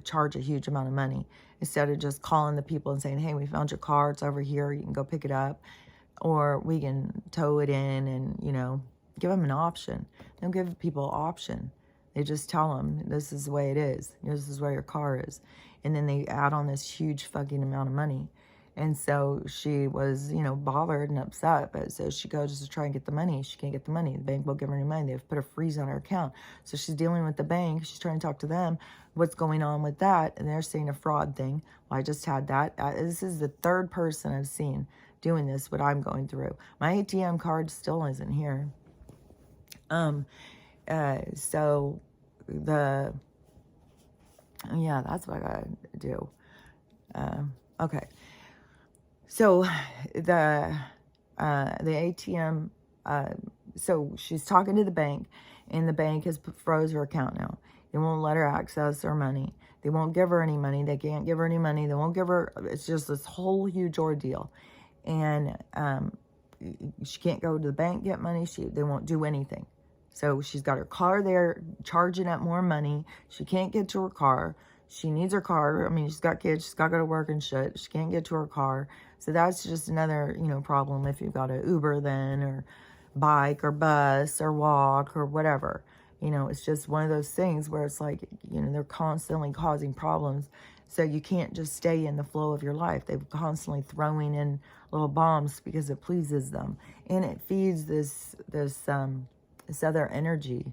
charge a huge amount of money, instead of just calling the people and saying, hey, we found your car. It's over here. You can go pick it up. Or we can tow it in and, give them an option. They don't give people an option. They just tell them, this is the way it is. This is where your car is. And then they add on this huge fucking amount of money. And so she was, bothered and upset. But so she goes to try and get the money. She can't get the money. The bank won't give her any money. They've put a freeze on her account. So she's dealing with the bank. She's trying to talk to them. What's going on with that? And they're saying a fraud thing. Well, I just had that. This is the third person I've seen doing this, what I'm going through. My ATM card still isn't here. So that's what I gotta do. Okay. So the ATM, so she's talking to the bank, and the bank has froze her account now. They won't let her access her money. They won't give her any money. They can't give her any money. They won't give her, it's just this whole huge ordeal. And she can't go to the bank, get money. They won't do anything. So she's got her car there, charging up more money. She can't get to her car. She needs her car. I mean, she's got kids. She's got to go to work and shit. She can't get to her car. So that's just another, problem if you've got an Uber then, or bike or bus or walk or whatever. It's just one of those things where it's like, they're constantly causing problems. So you can't just stay in the flow of your life. They're constantly throwing in little bombs because it pleases them. And it feeds this other energy,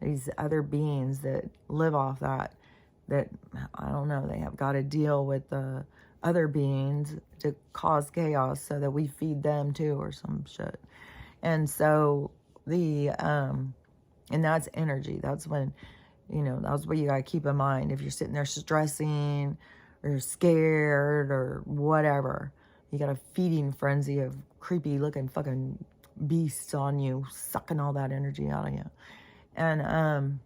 these other beings that live off that, I don't know, they have got to deal with the other beings to cause chaos so that we feed them too or some shit. And so and that's energy. That's when, that's what you got to keep in mind. If you're sitting there stressing or scared or whatever, you got a feeding frenzy of creepy looking fucking beasts on you, sucking all that energy out of you. And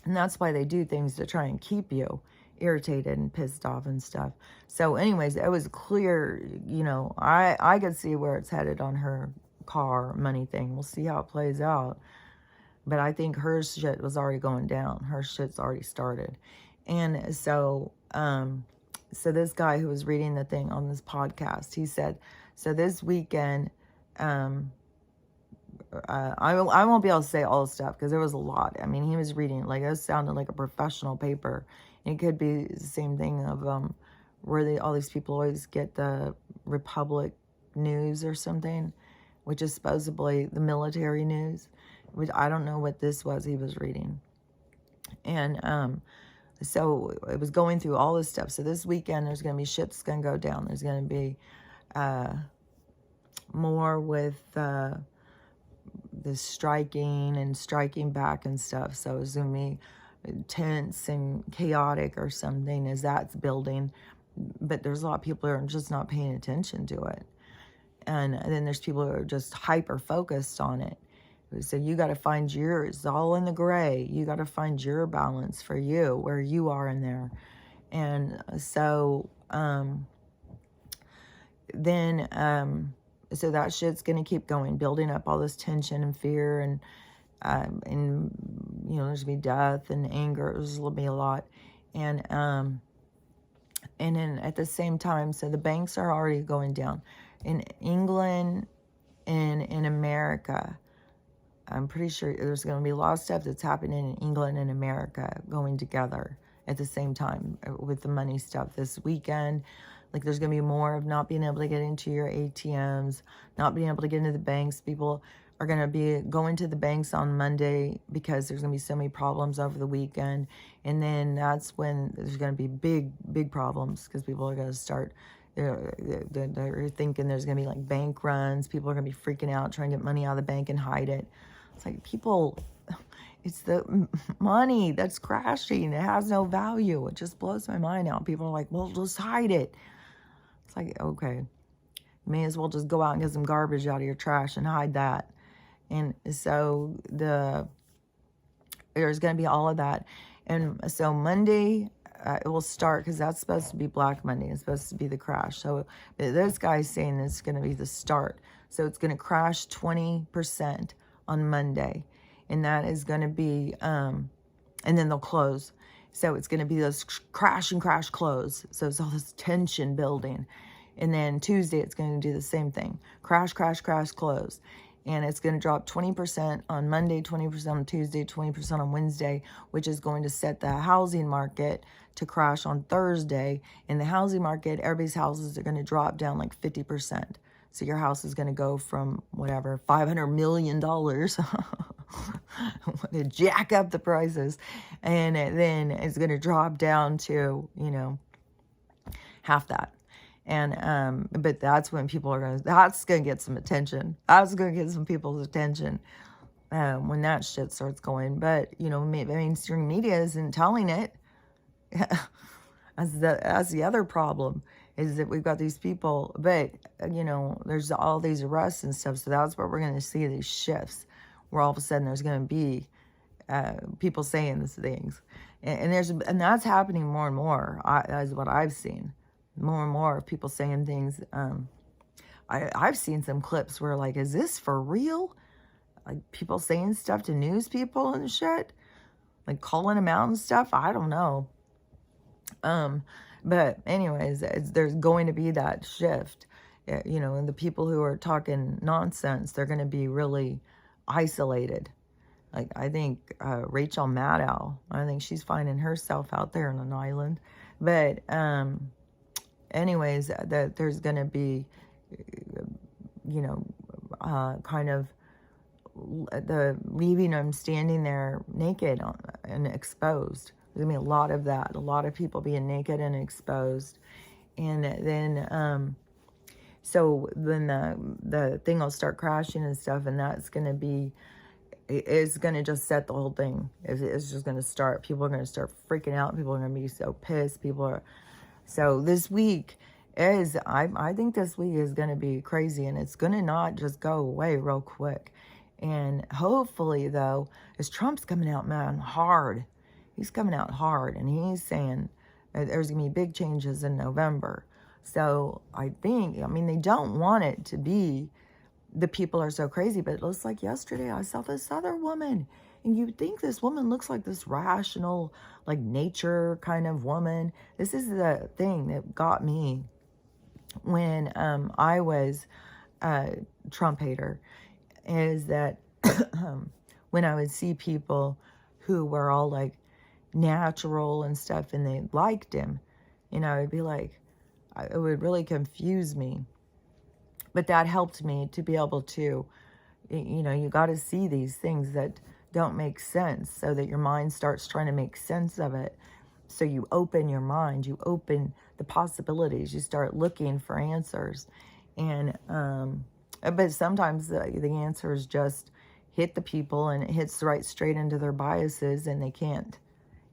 that's why they do things to try and keep you irritated and pissed off and stuff. So anyways, it was clear, you know, I could see where it's headed on her car money thing. We'll see how it plays out. But I think her shit was already going down. Her shit's already started. And so this guy who was reading the thing on this podcast, he said, so this weekend, I won't be able to say all the stuff because there was a lot. I mean, he was reading, like, it sounded like a professional paper. And it could be the same thing of where all these people always get the Republic news or something, which is supposedly the military news, which I don't know what this was he was reading. And so it was going through all this stuff. So this weekend, there's going to be shit that's going to go down. There's going to be more with the striking back and stuff. So it's going to be tense and chaotic or something as that's building. But there's a lot of people who are just not paying attention to it. And then there's people who are just hyper focused on it. So you got to find yours, all in the gray. You got to find your balance for you, where you are in there. And so so that shit's going to keep going, building up all this tension and fear and you know, there's going to be death and anger. There's going to be a lot. And then at the same time, so the banks are already going down. In England and in America, I'm pretty sure there's going to be a lot of stuff that's happening in England and America going together at the same time with the money stuff this weekend. Like, there's going to be more of not being able to get into your ATMs, not being able to get into the banks. People are going to be going to the banks on Monday because there's going to be so many problems over the weekend. And then that's when there's going to be big problems because people are going to start, they're thinking there's going to be like bank runs. People are going to be freaking out, trying to get money out of the bank and hide it. It's like, people, it's the money that's crashing. It has no value. It just blows my mind out. People are like, well, just hide it. It's like, okay, you may as well just go out and get some garbage out of your trash and hide that. And so there's going to be all of that. And so Monday, it will start, because that's supposed to be Black Monday. It's supposed to be the crash. So this guy's saying it's going to be the start. So it's going to crash 20% on Monday. And that is going to be, and then they'll close. So it's going to be this crash and crash close. So it's all this tension building. And then Tuesday, it's going to do the same thing. Crash, crash, crash, close. And it's going to drop 20% on Monday, 20% on Tuesday, 20% on Wednesday, which is going to set the housing market to crash on Thursday. In the housing market, everybody's houses are going to drop down like 50%. So your house is going to go from whatever, $500 million to jack up the prices. And then it's going to drop down to, you know, half that. And, but that's when people are that's going to get some attention. That's going to get some people's attention when that shit starts going. But, you know, mainstream media isn't telling it. That's the other problem, is that we've got these people, but, you know, there's all these arrests and stuff. So that's where we're going to see these shifts, where all of a sudden there's going to be people saying these things. And that's happening more and more, is what I've seen. More and more people saying things. I've seen some clips where, like, is this for real? Like, people saying stuff to news people and shit, like calling them out and stuff. I don't know. But anyways, there's going to be that shift, you know, and the people who are talking nonsense, they're going to be really isolated. Like, I think Rachel Maddow, I think she's finding herself out there on an island. But anyways, that there's going to be, you know, kind of the leaving them standing there naked and exposed. There's going to be a lot of that. A lot of people being naked and exposed. And then, so then the thing will start crashing and stuff, and that's going to be, it's going to just set the whole thing. It's just going to start, people are going to start freaking out. People are going to be so pissed. So this week I think this week is going to be crazy, and it's going to not just go away real quick. And hopefully, though, as Trump's coming out, man, hard. He's coming out hard, and he's saying There's going to be big changes in November. So I think, I mean, they don't want it to be the people are so crazy, but it looks like yesterday I saw this other woman, and you think this woman looks like this rational, like nature kind of woman. This is the thing that got me when I was a Trump hater, is that when I would see people who were all like natural and stuff and they liked him, you know, it'd be like, it would really confuse me. But that helped me to be able to, you know, you got to see these things that don't make sense so that your mind starts trying to make sense of it. So you open your mind, you open the possibilities, you start looking for answers. And, but sometimes the answers just hit the people and it hits right straight into their biases and they can't.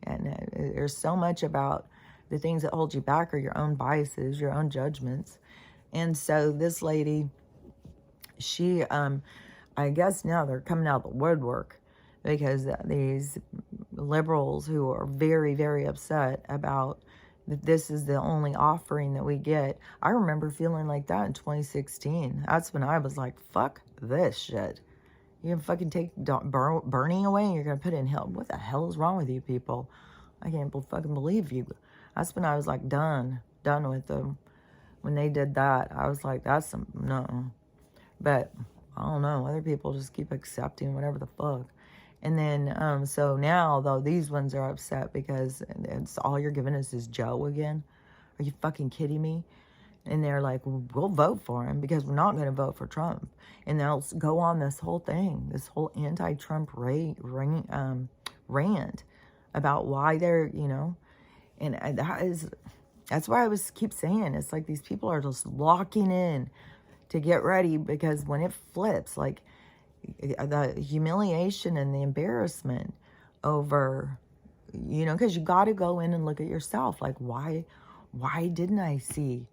And there's so much about the things that hold you back are your own biases, your own judgments. And so this lady, she, I guess now they're coming out of the woodwork because these liberals who are very, very upset about that this is the only offering that we get. I remember feeling like that in 2016. That's when I was like, fuck this shit. You're going to fucking take Bernie away and you're going to put it in hell. What the hell is wrong with you people? I can't fucking believe you. That's when I was like done with them. When they did that, I was like, that's some, no. But I don't know. Other people just keep accepting whatever the fuck. And then, so now, though, these ones are upset because it's all you're giving us is Joe again. Are you fucking kidding me? And they're like, well, we'll vote for him because we're not going to vote for Trump. And they'll go on this whole thing, this whole anti-Trump rant about why they're, you know, and that's why I keep saying, it's like these people are just locking in to get ready because when it flips, like the humiliation and the embarrassment over, you know, because you got to go in and look at yourself. Like, why didn't I see?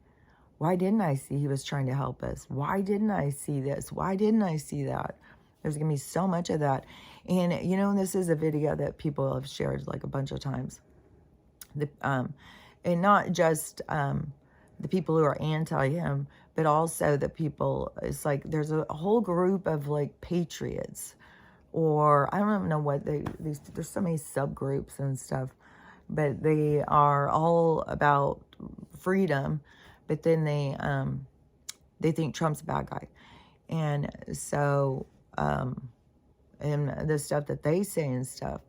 Why didn't I see he was trying to help us? Why didn't I see this? Why didn't I see that? There's going to be so much of that. And, you know, this is a video that people have shared like a bunch of times. And not just the people who are anti him, but also the people, it's like there's a whole group of like patriots, or I don't even know what there's so many subgroups and stuff, but they are all about freedom, but then they think Trump's a bad guy. And so, and the stuff that they say and stuff,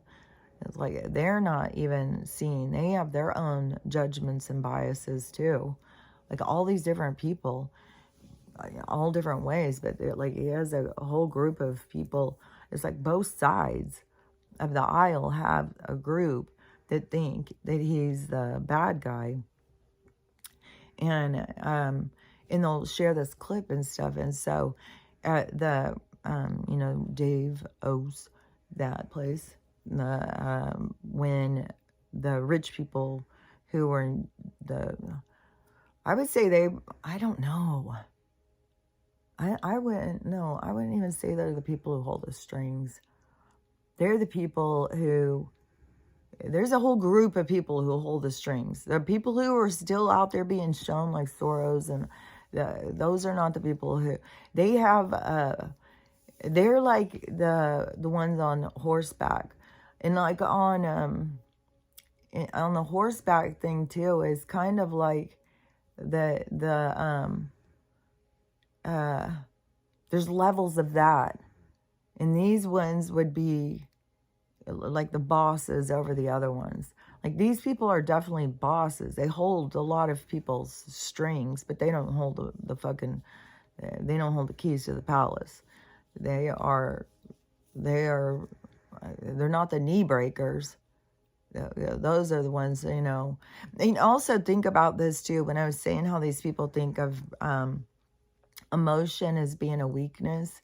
it's like they're not even seeing, they have their own judgments and biases too. Like all these different people, all different ways, but like he has a whole group of people. It's like both sides of the aisle have a group that think that he's the bad guy. And they'll share this clip and stuff. And so at the, you know, Dave O's, that place, when the rich people who were in I would say I don't know. I wouldn't even say they're the people who hold the strings. They're the people who, there's a whole group of people who hold the strings. The people who are still out there being shown like Soros, and those are not the people who, they have, they're like the ones on horseback. And like on the horseback thing too is kind of like there's levels of that. And these ones would be like the bosses over the other ones. Like these people are definitely bosses. They hold a lot of people's strings, but they don't hold the fucking, they don't hold the keys to the palace. They're not the knee breakers. Those are the ones, you know. And also think about this too, when I was saying how these people think of emotion as being a weakness,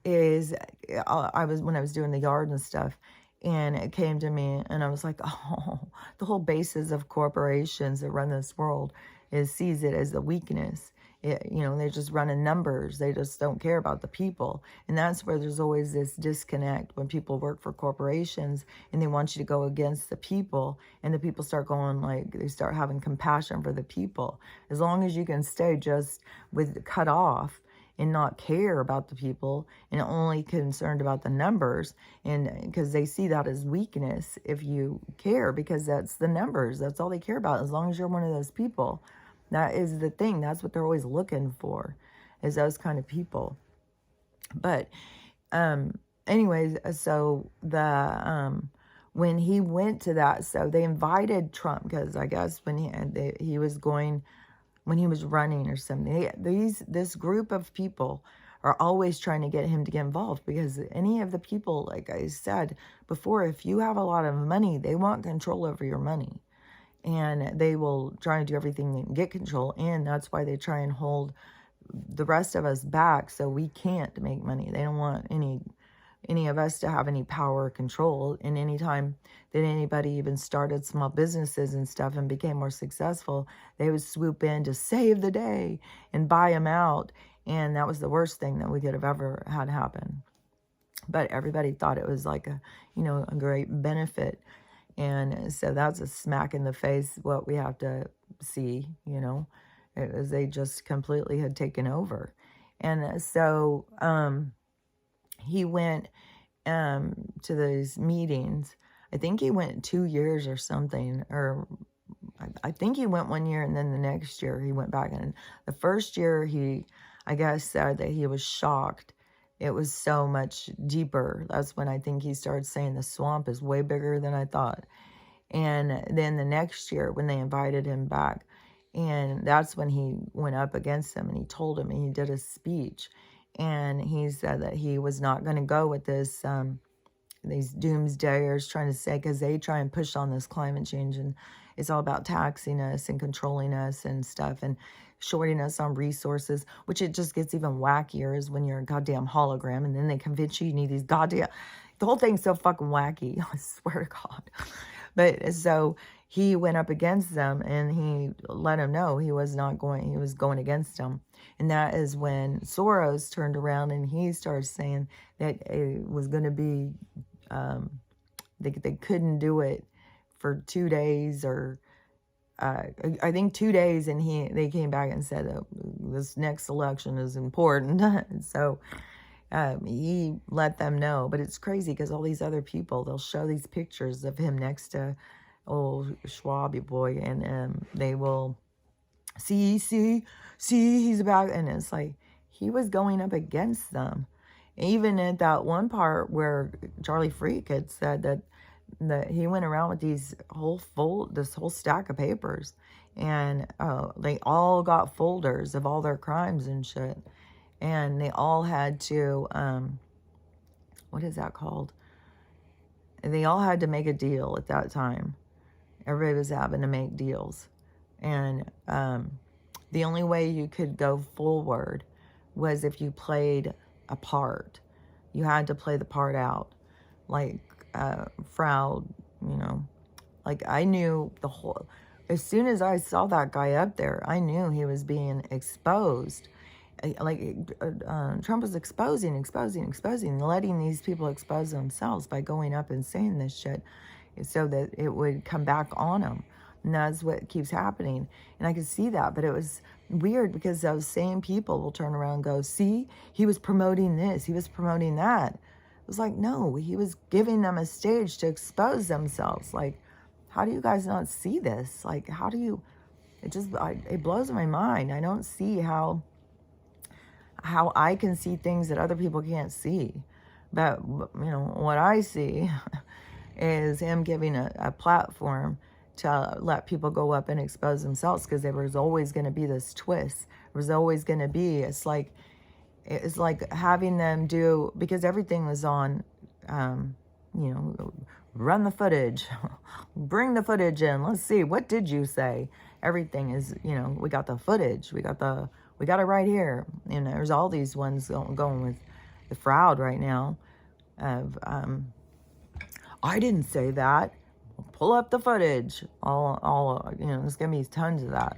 is when I was doing the yard and stuff, and it came to me and I was like, oh, the whole basis of corporations that run this world sees it as a weakness. You know, they're just running numbers. They just don't care about the people. And that's where there's always this disconnect when people work for corporations and they want you to go against the people, and the people start going like, they start having compassion for the people. As long as you can stay just with cut off and not care about the people and only concerned about the numbers, and because they see that as weakness if you care, because that's the numbers, that's all they care about. As long as you're one of those people, that is the thing. That's what they're always looking for, is those kind of people. But anyways, so when he went to that, so they invited Trump, because I guess when he was going, when he was running or something, this group of people are always trying to get him to get involved, because any of the people, like I said before, if you have a lot of money, they want control over your money. And they will try to do everything they can get control. And that's why they try and hold the rest of us back so we can't make money. They don't want any of us to have any power or control. And anytime that anybody even started small businesses and stuff and became more successful, they would swoop in to save the day and buy them out. And that was the worst thing that we could have ever had happen. But everybody thought it was like a great benefit. And so that's a smack in the face, what we have to see, it was, they just completely had taken over. And so he went to those meetings. I think he went 2 years or something, or I think he went 1 year, and then the next year he went back. And the first year I guess said that he was shocked. It was so much deeper. That's when I think he started saying the swamp is way bigger than I thought. And then the next year when they invited him back, and that's when he went up against them, and he told him, and he did a speech, and he said that he was not going to go with this, these doomsdayers trying to say, because they try and push on this climate change, and it's all about taxing us and controlling us and stuff, and shorting us on resources, which it just gets even wackier is when you're a goddamn hologram, and then they convince you need these goddamn, the whole thing's so fucking wacky, I swear to God. But so he went up against them, and he let them know he was going against them. And that is when Soros turned around and he started saying that it was going to be, they couldn't do it for 2 days, or I think 2 days, and they came back and said this next election is important. So he let them know. But it's crazy because all these other people, they'll show these pictures of him next to old Schwab boy, and they will see he's about, and it's like he was going up against them. Even at that one part where Charlie Freak had said that he went around with this whole stack of papers, and they all got folders of all their crimes and shit, and they all had to what is that called? They all had to make a deal at that time. Everybody was having to make deals, and the only way you could go forward was if you played a part. You had to play the part out, like fraud, like I knew the whole, as soon as I saw that guy up there, I knew he was being exposed. Trump was exposing, letting these people expose themselves by going up and saying this shit so that it would come back on them. And that's what keeps happening. And I could see that, but it was weird because those same people will turn around and go, see, he was promoting this, he was promoting that. It was like, no, he was giving them a stage to expose themselves. Like, how do you guys not see this? Like, how do you, it blows my mind. I don't see how I can see things that other people can't see. But, what I see is him giving a platform to let people go up and expose themselves, because there was always going to be this twist. There was always going to be, it's like having them do, because everything was on, run the footage, bring the footage in, let's see, what did you say? Everything is, we got the footage, we got it right here. And there's all these ones going with the fraud right now of, I didn't say that. Pull up the footage. There's going to be tons of that.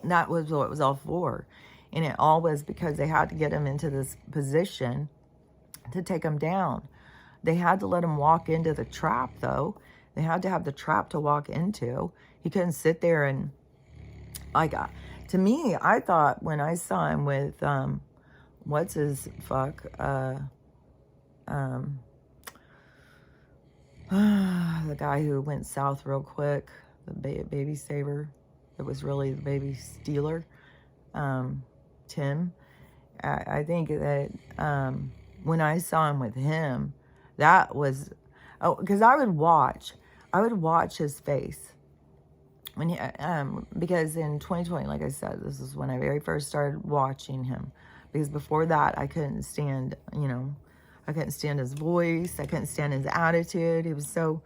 That was what it was all for. And it all was because they had to get him into this position to take him down. They had to let him walk into the trap, though. They had to have the trap to walk into. He couldn't sit there and, like, to me, I thought when I saw him with, what's his fuck, the guy who went south real quick, the baby saver, that was really the baby stealer, Tim. I think that when I saw him with him, that was, oh, because I would watch his face when he, because in 2020, like I said, this is when I very first started watching him, because before that I couldn't stand, I couldn't stand his voice, I couldn't stand his attitude. He was so,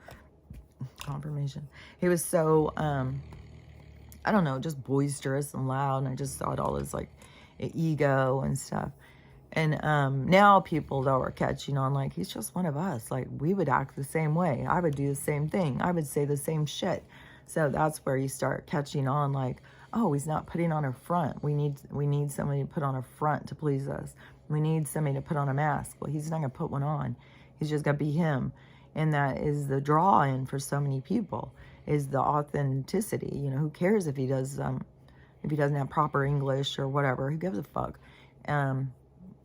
confirmation, he was so, I don't know, just boisterous and loud, and I just thought all his, like, ego and stuff. And now people, though, are catching on, like, he's just one of us. Like, we would act the same way. I would do the same thing. I would say the same shit. So that's where you start catching on, like, oh, he's not putting on a front. We need somebody to put on a front to please us. We need somebody to put on a mask. Well, he's not going to put one on. He's just going to be him. And that is the draw-in for so many people, is the authenticity. Who cares if he doesn't have proper English or whatever? Who gives a fuck?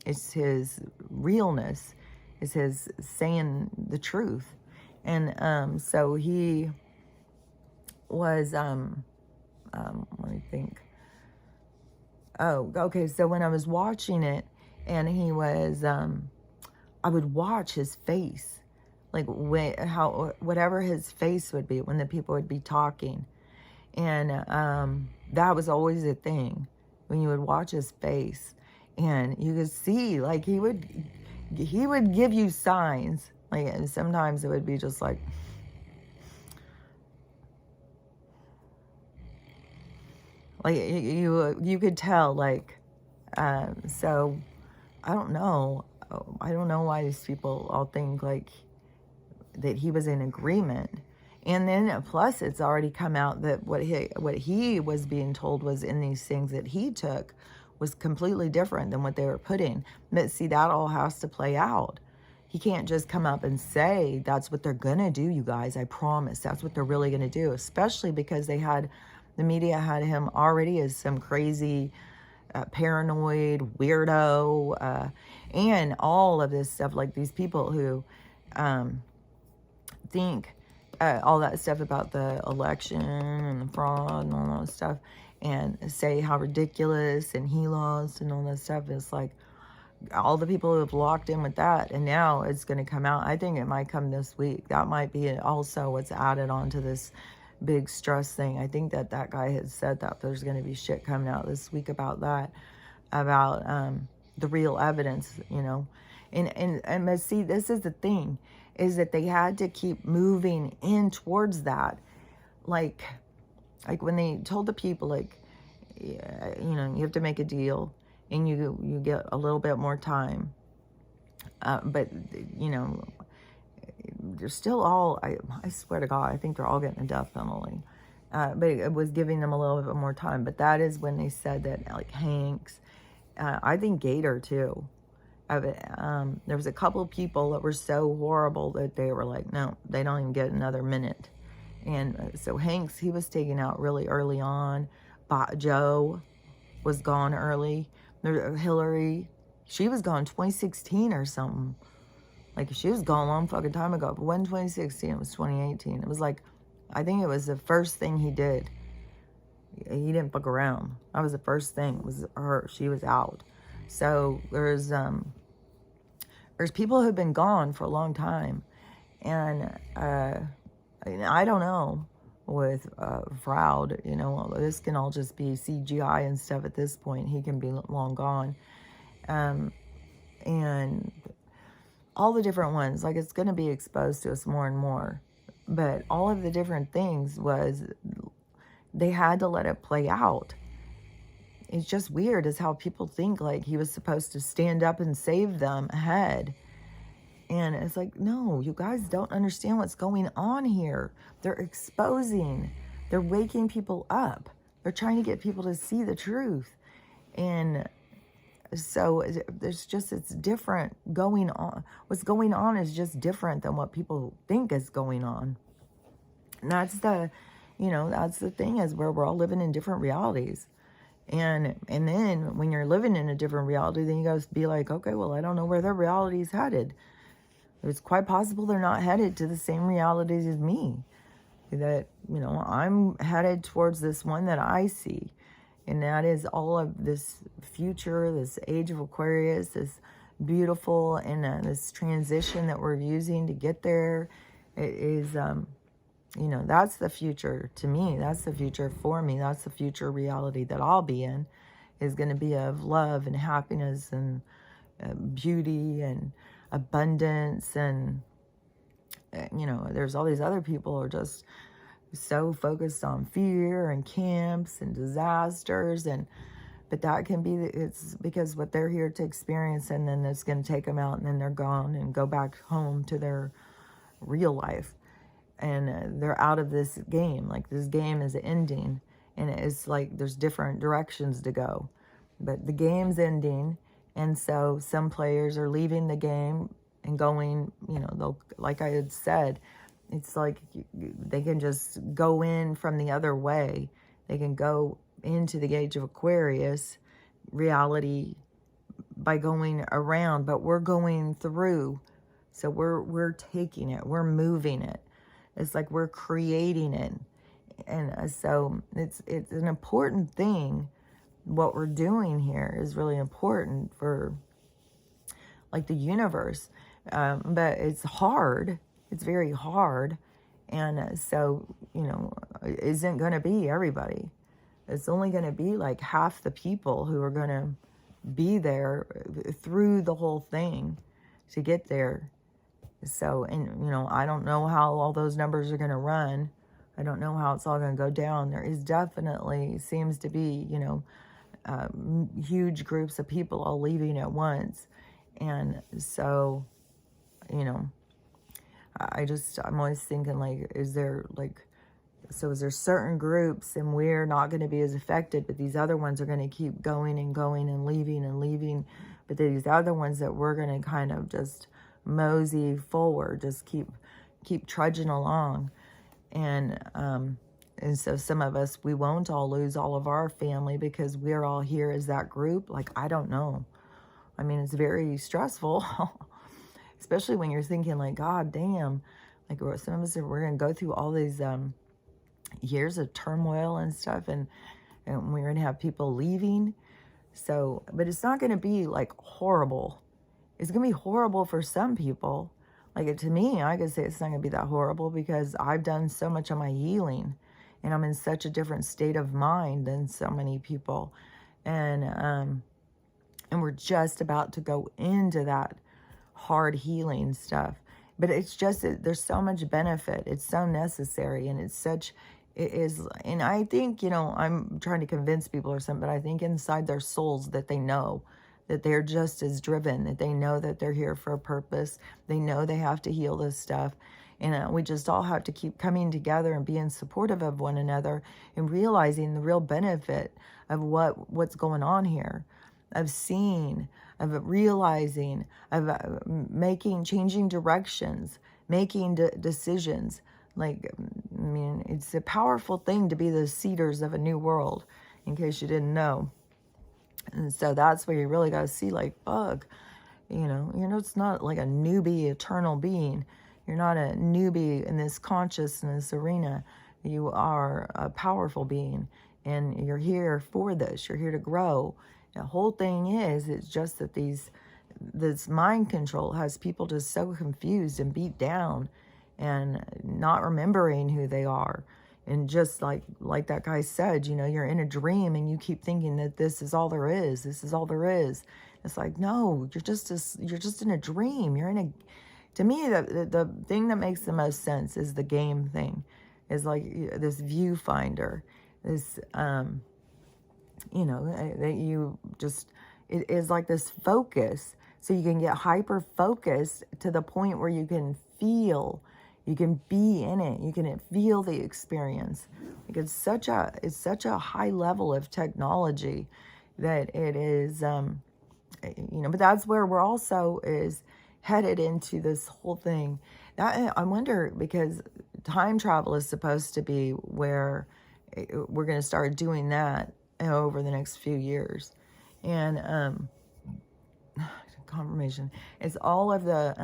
It's his realness. It's his saying the truth. And so he was, let me think. Oh, okay. So when I was watching it, and he was, I would watch his face, like whatever his face would be when the people would be talking. And that was always a thing, when you would watch his face. And you could see, like, he would give you signs. Like, and sometimes it would be just like, you could tell, like, so I don't know. I don't know why these people all think, like, that he was in agreement. And then plus it's already come out that what he was being told was in these things that he took was completely different than what they were putting. But see, that all has to play out. He can't just come up and say that's what they're gonna do, you guys. I promise that's what they're really gonna do, especially because the media had him already as some crazy paranoid weirdo, and all of this stuff, like these people who think all that stuff about the election and the fraud and all that stuff, and say how ridiculous and he lost and all that stuff. Is like all the people who have locked in with that, and now it's going to come out. I think it might come this week. That might be also what's added on to this big stress thing. I think that guy had said that there's going to be shit coming out this week about that, about the real evidence, and but see, this is the thing, is that they had to keep moving in towards that, like when they told the people, like, you have to make a deal and you get a little bit more time, but they're still all, I swear to God, I think they're all getting a death penalty, but it was giving them a little bit more time. But that is when they said that, like, Hanks, I think Gator too, there was a couple of people that were so horrible that they were like, no, they don't even get another minute. And so Hanks, he was taken out really early on. Joe was gone early. Hillary, she was gone 2016 or something. Like, she was gone a long fucking time ago. But when 2016, it was 2018. It was like, I think it was the first thing he did. He didn't fuck around. That was the first thing, was her. She was out. So there's people who've been gone for a long time. And I don't know with Froud, this can all just be CGI and stuff at this point. He can be long gone. And all the different ones, like, it's going to be exposed to us more and more. But all of the different things was, they had to let it play out. It's just weird is how people think, like, he was supposed to stand up and save them ahead. And it's like, no, you guys don't understand what's going on here. They're exposing. They're waking people up. They're trying to get people to see the truth. And so there's just, it's different going on. What's going on is just different than what people think is going on. And that's the, that's the thing, is where we're all living in different realities. And then when you're living in a different reality, then you guys be like, okay, well, I don't know where their reality is headed. It's quite possible they're not headed to the same realities as me. That, I'm headed towards this one that I see. And that is all of this future, this age of Aquarius, this beautiful, and this transition that we're using to get there. It is, that's the future to me. That's the future for me. That's the future reality that I'll be in, is going to be of love and happiness and beauty and abundance. And, there's all these other people who are just so focused on fear and camps and disasters. But that can be, it's because what they're here to experience, and then it's going to take them out, and then they're gone and go back home to their real life. And they're out of this game. Like, this game is ending, and it's like there's different directions to go, but the game's ending. And so some players are leaving the game and going, they'll, like I had said, it's like they can just go in from the other way. They can go into the age of Aquarius reality by going around, but we're going through. So we're taking it, we're moving it. It's like we're creating it. And so it's an important thing. What we're doing here is really important for, like, the universe. But it's hard. It's very hard. And so, it isn't going to be everybody. It's only going to be like half the people who are going to be there through the whole thing to get there. So, and, I don't know how all those numbers are going to run. I don't know how it's all going to go down. There is definitely, seems to be, huge groups of people all leaving at once. And so, I'm always thinking, like, is there certain groups, and we're not going to be as affected, but these other ones are going to keep going and going and leaving. But these other ones that we're going to kind of just mosey forward, just keep trudging along. And so some of us, we won't all lose all of our family because we're all here as that group. Like, I don't know. I mean, it's very stressful, especially when you're thinking, like, God damn, like, some of us we're going to go through all these years of turmoil and stuff, and we're going to have people leaving. So, but it's not going to be like horrible. It's going to be horrible for some people. Like, to me, I could say it's not going to be that horrible because I've done so much of my healing, and I'm in such a different state of mind than so many people. And we're just about to go into that hard healing stuff. But it's just, there's so much benefit. It's so necessary, and it is, and I think, I'm trying to convince people or something, but I think inside their souls that they know that they're just as driven, that they know that they're here for a purpose. They know they have to heal this stuff. And we just all have to keep coming together and being supportive of one another and realizing the real benefit of what's going on here, of seeing, of realizing, of changing directions, making decisions. Like, I mean, it's a powerful thing to be the seeders of a new world, in case you didn't know. And so that's where you really got to see, like, bug, it's not like a newbie eternal being. You're not a newbie in this consciousness arena. You are a powerful being, and you're here for this. You're here to grow. The whole thing is, it's just that this mind control has people just so confused and beat down and not remembering who they are. And just like that guy said, you're in a dream and you keep thinking that this is all there is. This is all there is. It's like, no, you're just in a dream. To me, the thing that makes the most sense is the game thing, is like this viewfinder, this, that it is like this focus. So you can get hyper focused to the point where you can feel You can be in it. You can feel the experience. Like it's such a high level of technology that it is, but that's where we're also is headed into this whole thing. That I wonder, because time travel is supposed to be where we're going to start doing that over the next few years. And confirmation, it's all of the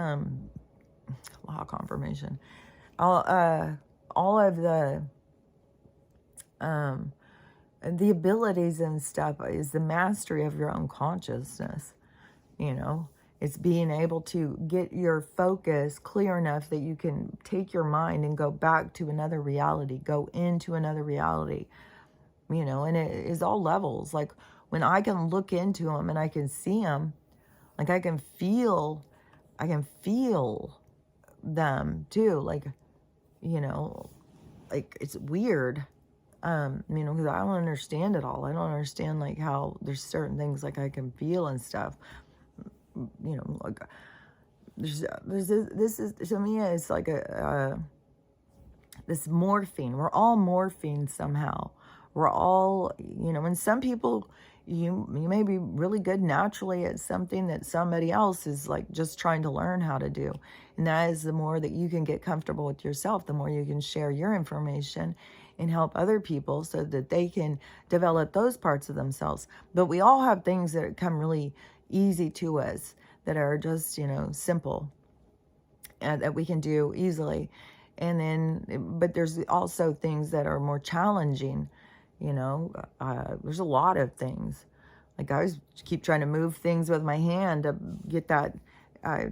law confirmation, all of the abilities and stuff is the mastery of your own consciousness. It's being able to get your focus clear enough that you can take your mind and go back to another reality, go into another reality, and it is all levels. Like when I can look into them and I can see them, like I can feel them too. Like, like it's weird. Because I don't understand it all. I don't understand like how there's certain things like I can feel and stuff. Like this is to me, it's like this morphine. We're all morphine somehow. We're all, and some people, you may be really good naturally at something that somebody else is like just trying to learn how to do. And that is the more that you can get comfortable with yourself, the more you can share your information and help other people so that they can develop those parts of themselves. But we all have things that come really easy to us that are just, simple and that we can do easily. And then, but there's also things that are more challenging. There's a lot of things. Like I always keep trying to move things with my hand to get that,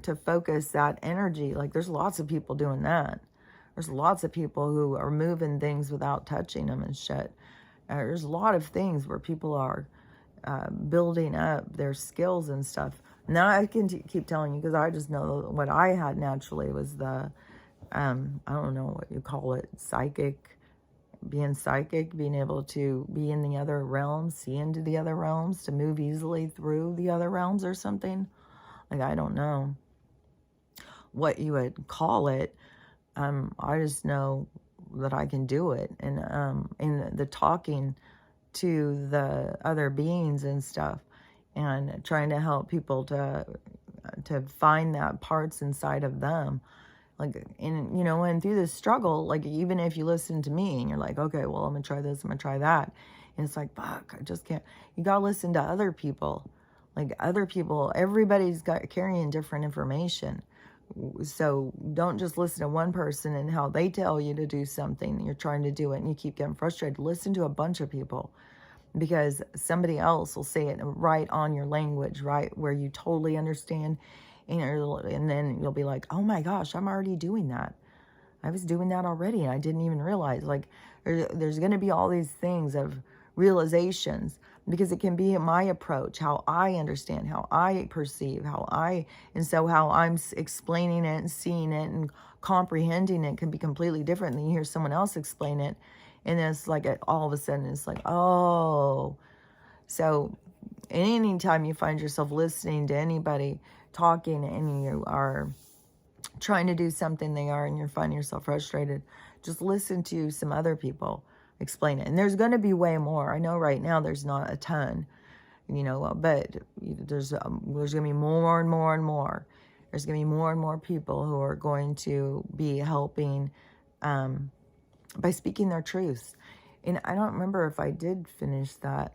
to focus that energy. Like there's lots of people doing that. There's lots of people who are moving things without touching them and shit. There's a lot of things where people are building up their skills and stuff. Now I can keep telling you, because I just know what I had naturally was the, I don't know what you call it, being psychic, being able to be in the other realms, see into the other realms, to move easily through the other realms or something. Like, I don't know what you would call it. I just know that I can do it. And in the talking to the other beings and stuff, and trying to help people to find that parts inside of them. Like, and through this struggle, like, even if you listen to me and you're like, okay, well, I'm gonna try this, I'm gonna try that. And it's like, fuck, I just can't. You gotta listen to other people. Like, other people, everybody's carrying different information. So don't just listen to one person and how they tell you to do something. You're trying to do it and you keep getting frustrated. Listen to a bunch of people, because somebody else will say it right on your language, right where you totally understand. And then you'll be like, oh my gosh, I'm already doing that. I was doing that already and I didn't even realize. Like, there's going to be all these things of realizations, because it can be my approach, how I understand, how I perceive, how I'm explaining it and seeing it and comprehending it can be completely different than you hear someone else explain it. And then it's like, all of a sudden it's like, oh. So anytime you find yourself listening to anybody talking and you are trying to do something and you're finding yourself frustrated, just listen to some other people explain it. And there's going to be way more. I know right now there's not a ton, but there's going to be more and more and more. There's going to be more and more people who are going to be helping by speaking their truths. And I don't remember if I did finish that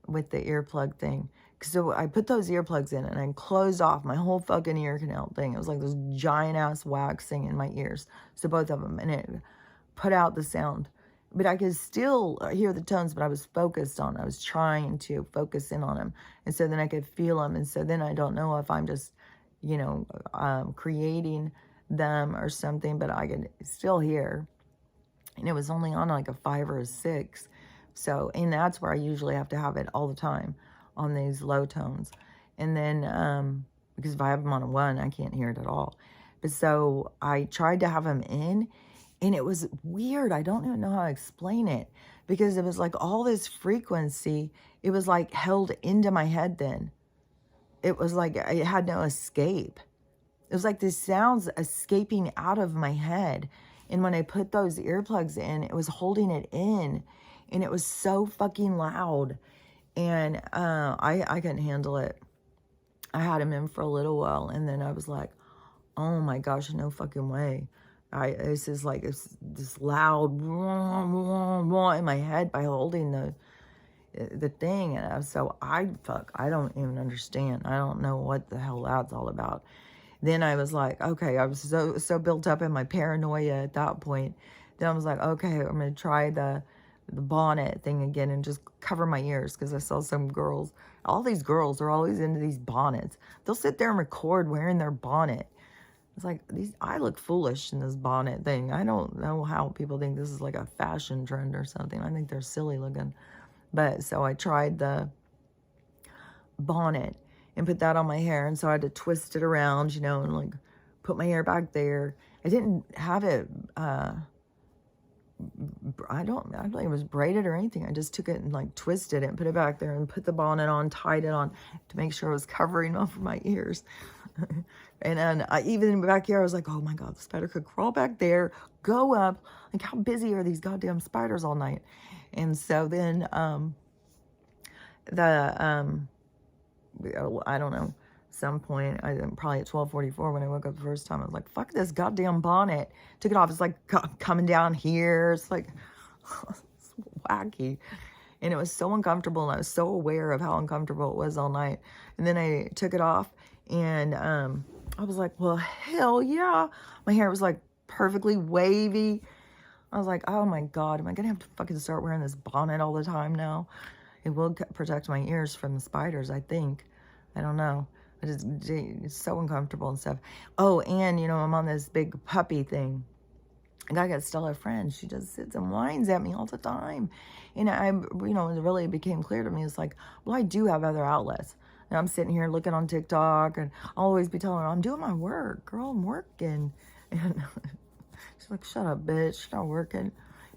with the earplug thing. So I put those earplugs in and I closed off my whole fucking ear canal thing. It was like this giant ass wax thing in my ears. So both of them. And it put out the sound. But I could still hear the tones, but I was focused on. I was trying to focus in on them. And so then I could feel them. And so then I don't know if I'm just, creating them or something, but I could still hear. And it was only on like a 5 or a 6. So, and that's where I usually have to have it all the time, on these low tones. And then, because if I have them on a 1, I can't hear it at all. But so I tried to have them in, and it was weird. I don't even know how to explain it, because it was like all this frequency, it was like held into my head then. It was like I had no escape. It was like this sounds escaping out of my head. And when I put those earplugs in, it was holding it in. And it was so fucking loud. And I couldn't handle it. I had him in for a little while. And then I was like, oh my gosh, no fucking way. This is like this loud in my head by holding the thing. And I don't even understand. I don't know what the hell that's all about. Then I was like, okay, I was so built up in my paranoia at that point. Then I was like, okay, I'm going to try the bonnet thing again and just cover my ears, because I saw some girls, all these girls are always into these bonnets. They'll sit there and record wearing their bonnet. It's like, I look foolish in this bonnet thing. I don't know how people think this is like a fashion trend or something. I think they're silly looking. But so I tried the bonnet and put that on my hair, and so I had to twist it around, and like put my hair back there. I didn't have it I don't think it was braided or anything. I just took it and like twisted it and put it back there and put the bonnet on, tied it on to make sure it was covering over my ears. And then even back here, I was like, oh my God, the spider could crawl back there, go up. Like, how busy are these goddamn spiders all night? And so then I don't know, some point, probably at 12:44 when I woke up the first time, I was like, fuck this goddamn bonnet. Took it off. It's like coming down here. It's like, it's wacky. And it was so uncomfortable, and I was so aware of how uncomfortable it was all night. And then I took it off, and I was like, well, hell yeah. My hair was like perfectly wavy. I was like, oh my God, am I going to have to fucking start wearing this bonnet all the time now? It will protect my ears from the spiders, I think. I don't know. It's so uncomfortable and stuff. Oh, and, I'm on this big puppy thing. And I got Stella friend. She just sits and whines at me all the time. And it really became clear to me. It's like, well, I do have other outlets. And I'm sitting here looking on TikTok, and I'll always be telling her, I'm doing my work, girl, I'm working. And she's like, shut up, bitch, you're not working.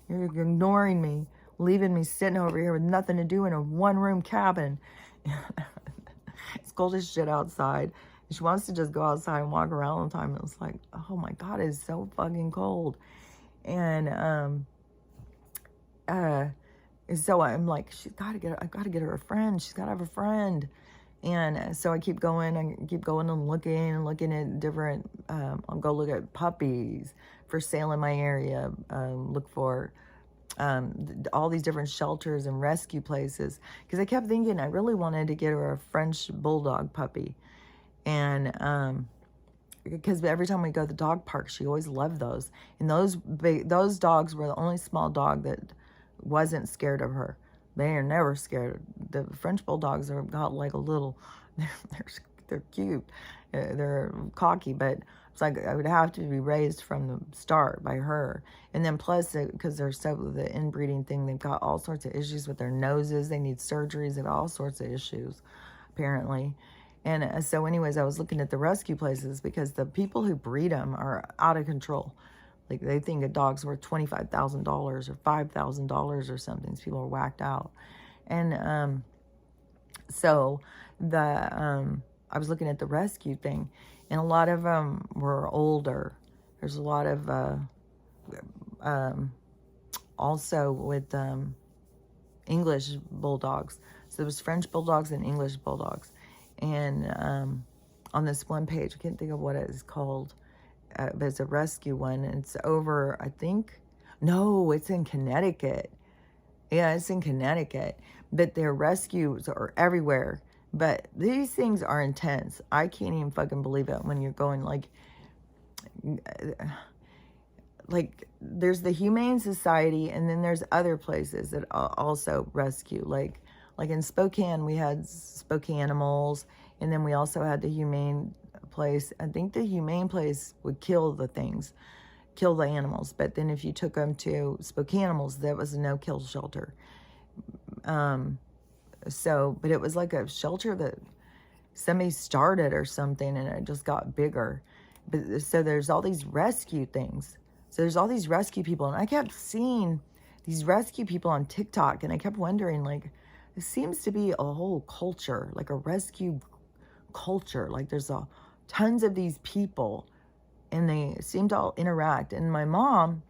You're ignoring me, leaving me sitting over here with nothing to do in a one-room cabin. It's cold as shit outside. She wants to just go outside and walk around all the time. And it's like, oh my God, it's so fucking cold. And so I'm like, I've got to get her a friend. She's got to have a friend. And so I keep going and looking at different, I'll go look at puppies for sale in my area, look for all these different shelters and rescue places. Because I kept thinking I really wanted to get her a French bulldog puppy. And because every time we go to the dog park, she always loved those. And those dogs were the only small dog that wasn't scared of her. They are never scared. The French bulldogs are got like a little, they're cute. They're cocky, but it's like I would have to be raised from the start by her. And then plus, because they're the inbreeding thing, they've got all sorts of issues with their noses. They need surgeries. They've got all sorts of issues, apparently. And so anyways, I was looking at the rescue places because the people who breed them are out of control. Like, they think a dog's worth $25,000 or $5,000 or something. These people are whacked out. And so I was looking at the rescue thing, and a lot of them were older. There's a lot of also with English bulldogs. So there was French bulldogs and English bulldogs. And on this one page, I can't think of what it is called. But it's a rescue one, and it's over, I think, no, it's in Connecticut. Yeah, it's in Connecticut. But their rescues are everywhere. But these things are intense. I can't even fucking believe it when you're going like there's the Humane Society, and then there's other places that also rescue. Like in Spokane, we had Spokanimals, and then we also had the Humane place. I think the Humane place would kill the animals, but then if you took them to Spokanimals, that was a no-kill shelter. But it was like a shelter that somebody started or something, and it just got bigger. But so there's all these rescue things. So there's all these rescue people, and I kept seeing these rescue people on TikTok, and I kept wondering, like, it seems to be a whole culture, like a rescue culture. Like, there's a tons of these people, and they seem to all interact. And my mom,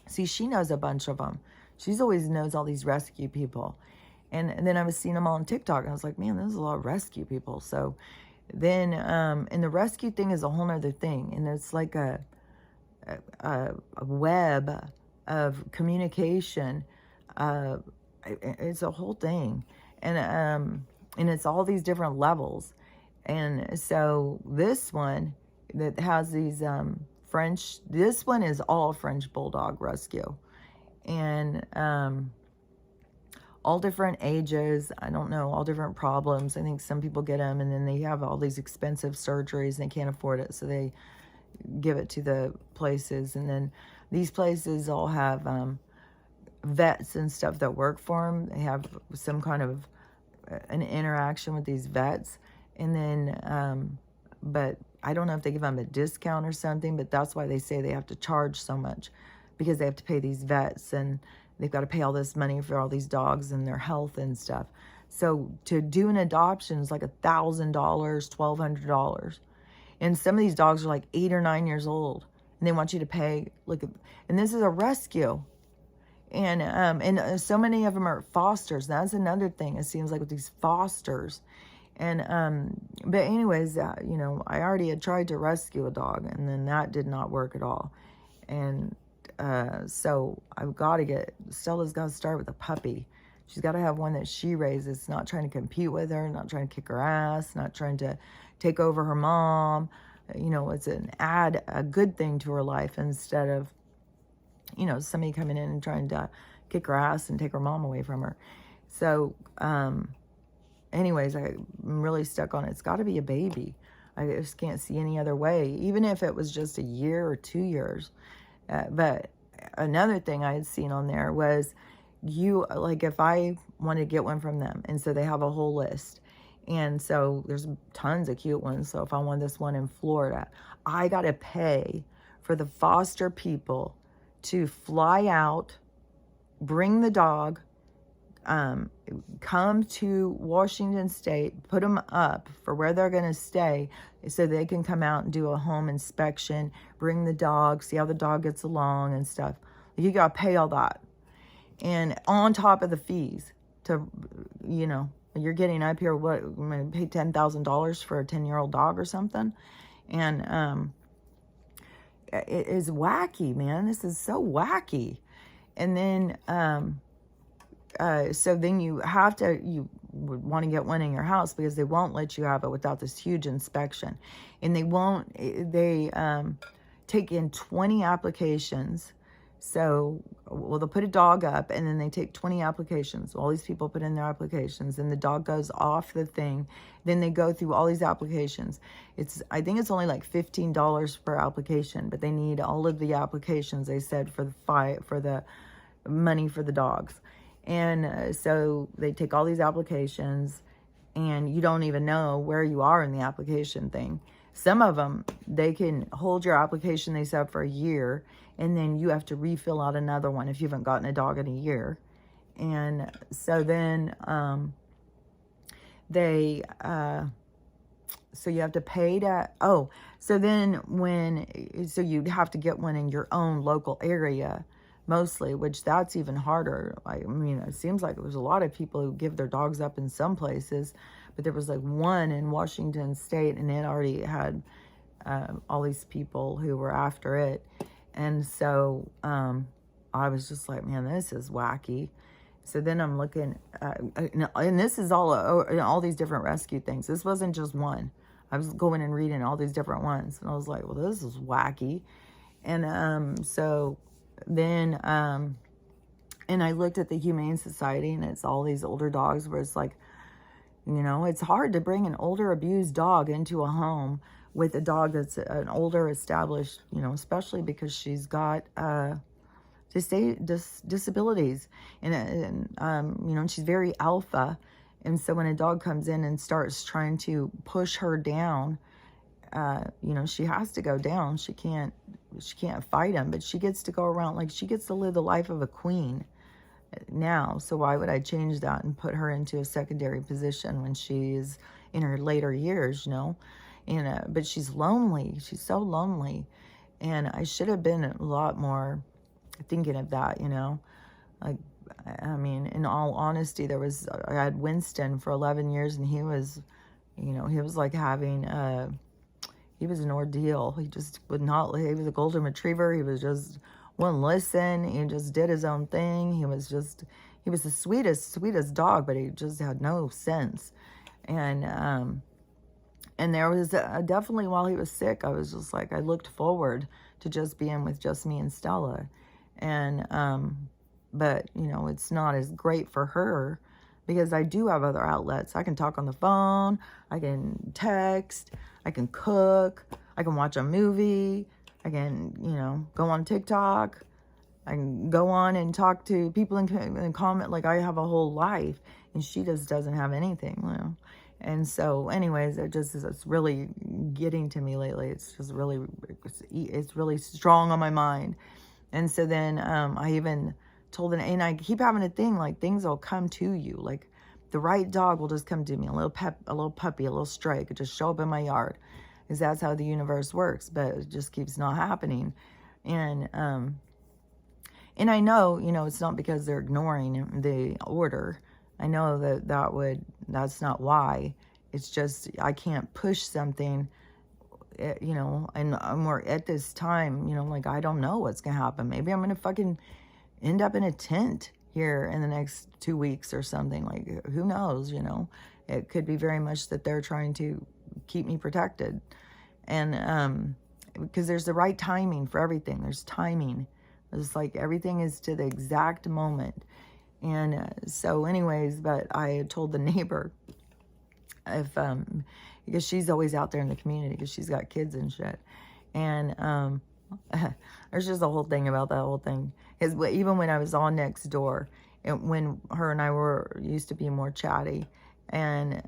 see, she knows a bunch of them. She's always knows all these rescue people. And then I was seeing them all on TikTok, and I was like, man, there's a lot of rescue people. So then, and the rescue thing is a whole nother thing. And it's like a web of communication. It's a whole thing. And it's all these different levels. And so this one that has these French, this one is all French Bulldog Rescue. And all different ages, I don't know, all different problems. I think some people get them and then they have all these expensive surgeries and they can't afford it, so they give it to the places. And then these places all have vets and stuff that work for them. They have some kind of an interaction with these vets. And then, but I don't know if they give them a discount or something, but that's why they say they have to charge so much, because they have to pay these vets and they've got to pay all this money for all these dogs and their health and stuff. So to do an adoption is like $1,000, $1,200. And some of these dogs are like 8 or 9 years old, and they want you to pay. Look, and this is a rescue. And so many of them are fosters. That's another thing. It seems like with these fosters. And, but anyways, you know, I already had tried to rescue a dog, and then that did not work at all. And, so I've got to Stella's got to start with a puppy. She's got to have one that she raises, not trying to compete with her, not trying to kick her ass, not trying to take over her mom. You know, it's a good thing to her life, instead of, you know, somebody coming in and trying to kick her ass and take her mom away from her. So, anyways, I'm really stuck on it. It's got to be a baby. I just can't see any other way, even if it was just a year or 2 years. But another thing I had seen on there was, like, if I want to get one from them, and so they have a whole list, and so there's tons of cute ones. So if I want this one in Florida, I got to pay for the foster people to fly out, bring the dog, come to Washington State, put them up for where they're going to stay, so they can come out and do a home inspection, bring the dog, see how the dog gets along and stuff. You got to pay all that. And on top of the fees to, you know, you're getting up here, what, I'm going to pay $10,000 for a 10-year-old dog or something. And it is wacky, man. This is so wacky. And then, so then you would want to get one in your house, because they won't let you have it without this huge inspection. And they take in 20 applications. So, well, they'll put a dog up, and then they take 20 applications. All these people put in their applications, and the dog goes off the thing. Then they go through all these applications. I think it's only like $15 per application, but they need all of the applications, they said, for the money for the dogs. And so they take all these applications, and you don't even know where you are in the application thing. Some of them, they can hold your application, they said, for a year, and then you have to refill out another one if you haven't gotten a dog in a year. And so then so you have to pay to, so then so you'd have to get one in your own local area, mostly, which that's even harder. I mean, it seems like there's a lot of people who give their dogs up in some places, but there was like one in Washington State, and it already had all these people who were after it. And so I was just like, man, this is wacky. So then I'm looking, and this is all these different rescue things. This wasn't just one. I was going and reading all these different ones, and I was like, well, this is wacky. And so then, and I looked at the Humane Society, and it's all these older dogs where it's like, you know, it's hard to bring an older abused dog into a home with a dog that's an older established, you know, especially because she's got disabilities, and you know, she's very alpha. And so when a dog comes in and starts trying to push her down, you know, she has to go down. She can't fight him, but she gets to go around, like, she gets to live the life of a queen now. So why would I change that and put her into a secondary position when she's in her later years, you know? But she's lonely. She's so lonely. And I should have been a lot more thinking of that, Like, I mean, in all honesty, I had Winston for 11 years, and he was, he was like having he was an ordeal. He just would not, he was a golden retriever. He was just, wouldn't listen. He just did his own thing. He was the sweetest dog, but he just had no sense. And there was definitely, while he was sick, I was just like, I looked forward to just being with just me and Stella. But, it's not as great for her because I do have other outlets. I can talk on the phone, I can text, I can cook, I can watch a movie, I can, go on TikTok, I can go on and talk to people and comment. Like, I have a whole life, and she just doesn't have anything, And so, anyways, it's really getting to me lately. It's just really, it's really strong on my mind. And so then I even told them, and I keep having a thing, like, things will come to you. Like, the right dog will just come to me. A little puppy, a little stray could just show up in my yard, because that's how the universe works. But it just keeps not happening. And I know, it's not because they're ignoring the order. I know that's not why. It's just, I can't push something, and we're at this time, like, I don't know what's going to happen. Maybe I'm going to fucking end up in a tent here in the next 2 weeks or something. Like, who knows, It could be very much that they're trying to keep me protected. And, because there's the right timing for everything. There's timing. It's like everything is to the exact moment. And so anyways, but I had told the neighbor, if because she's always out there in the community because she's got kids and shit. And there's just a whole thing about that whole thing. Is even when I was on next door, when her and I used to be more chatty, and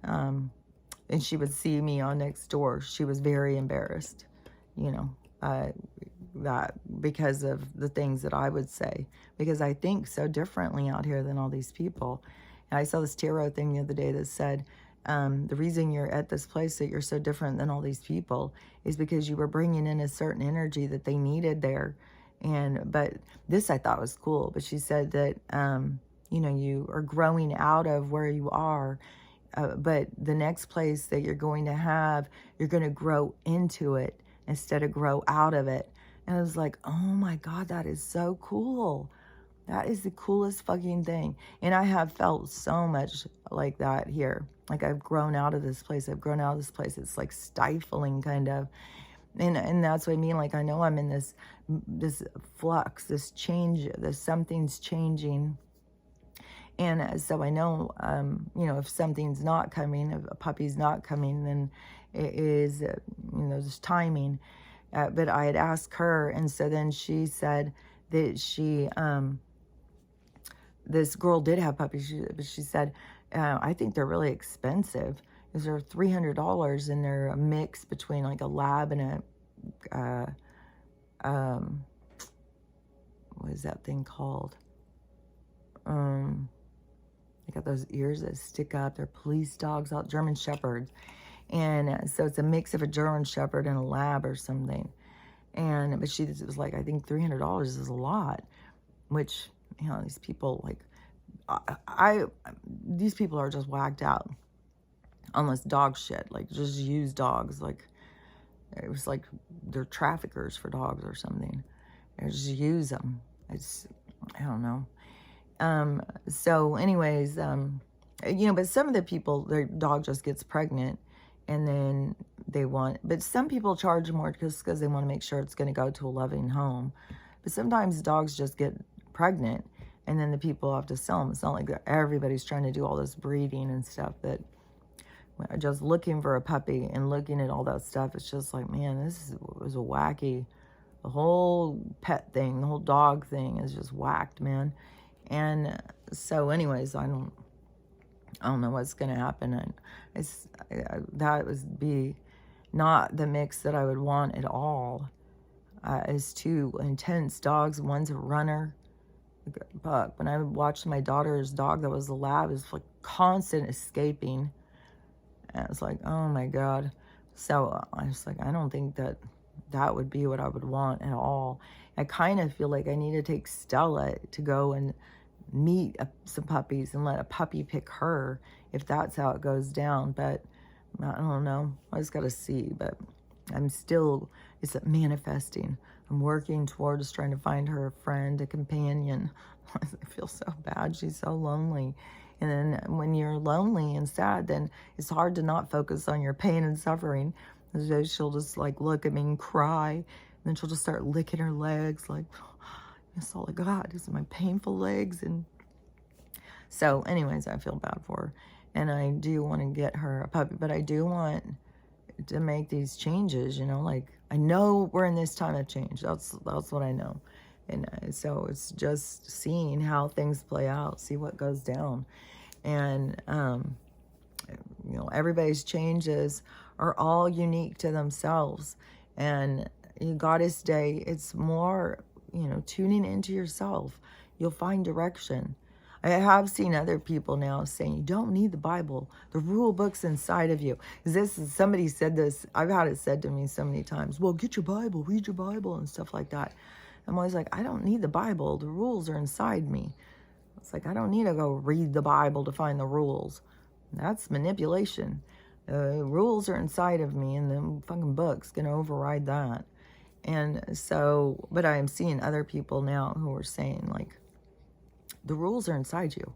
she would see me on next door, she was very embarrassed, that because of the things that I would say, because I think so differently out here than all these people. And I saw this tarot thing the other day that said, the reason you're at this place, that you're so different than all these people, is because you were bringing in a certain energy that they needed there. But this I thought was cool. But she said that, you are growing out of where you are. But the next place that you're going to have, you're going to grow into it instead of grow out of it. And I was like, oh my God, that is so cool. That is the coolest fucking thing. And I have felt so much like that here. Like, I've grown out of this place. It's like stifling, kind of. And that's what I mean. Like, I know I'm in this flux, this change, something's changing. And so I know, if something's not coming, if a puppy's not coming, then it is, there's timing. But I had asked her, and so then she said that this girl did have puppies, but she said, I think they're really expensive, because they're $300, and they're a mix between like a lab and what is that thing called? They got those ears that stick up. They're police dogs, German Shepherds. And so it's a mix of a German Shepherd and a lab or something. But she was like, I think $300 is a lot, which, these people, like, these people are just whacked out on this dog shit, like, just used dogs. Like, it was like they're traffickers for dogs or something. They just use them. I don't know. So anyways, but some of the people, their dog just gets pregnant, and then but some people charge more just because they want to make sure it's going to go to a loving home. But sometimes dogs just get pregnant, and then the people have to sell them. It's not like everybody's trying to do all this breeding and stuff, but just looking for a puppy and looking at all that stuff, it's just like, man, was a wacky, the whole pet thing, the whole dog thing is just whacked, man. And so anyways, I don't know what's going to happen. And that would be not the mix that I would want at all. It's two intense dogs. One's a runner. But when I watched my daughter's dog that was a lab, it was like constant escaping. And it was like, oh my God. So I was like, I don't think that that would be what I would want at all. I kind of feel like I need to take Stella to go and meet some puppies and let a puppy pick her if that's how it goes down. But I don't know. I just got to see. But I'm still, it's manifesting. I'm working towards trying to find her a friend, a companion. I feel so bad. She's so lonely. And then when you're lonely and sad, then it's hard to not focus on your pain and suffering. So she'll just like look at me and cry. And then she'll just start licking her legs like, that's all I got is my painful legs. And so anyways, I feel bad for her. And I do want to get her a puppy, but I do want to make these changes, you know, like I know we're in this time of change. That's what I know. And so it's just seeing how things play out, see what goes down. And, you know, everybody's changes are all unique to themselves. And Goddess Day, it's more, you know, tuning into yourself. You'll find direction. I have seen other people now saying, you don't need the Bible. The rule book's inside of you. Somebody said this, I've had it said to me so many times, well, get your Bible, read your Bible and stuff like that. I'm always like, I don't need the Bible. The rules are inside me. It's like, I don't need to go read the Bible to find the rules. That's manipulation. Rules are inside of me, and the fucking book's going to override that. And so, but I am seeing other people now who are saying, like, the rules are inside you.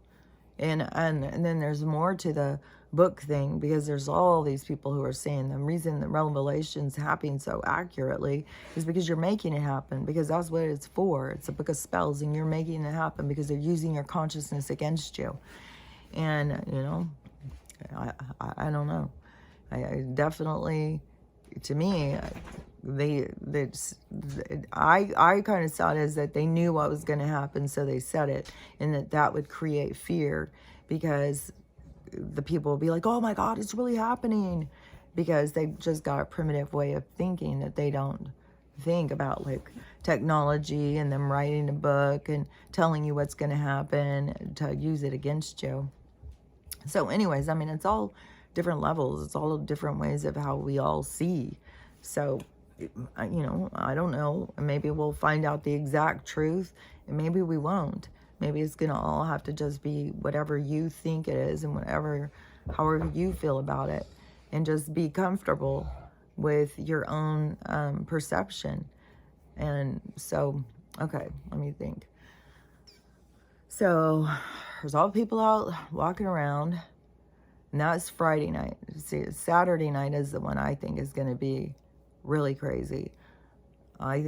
And then there's more to the book thing, because there's all these people who are saying the reason that Revelation's happening so accurately is because you're making it happen, because that's what it's for. It's a book of spells, and you're making it happen because they're using your consciousness against you. And, you know, I don't know. I definitely, to me, I kind of saw it as that they knew what was going to happen, so they said it, and that would create fear, because the people will be like, oh my God, it's really happening, because they just got a primitive way of thinking that they don't think about, like technology and them writing a book and telling you what's going to happen to use it against you. So anyways, I mean, it's all different levels. It's all different ways of how we all see. So, you know, I don't know. Maybe we'll find out the exact truth, and maybe we won't. Maybe it's going to all have to just be whatever you think it is, and however you feel about it, and just be comfortable with your own perception. And so, okay, let me think. So there's all people out walking around, and that's Friday night. See, Saturday night is the one I think is going to be really crazy. I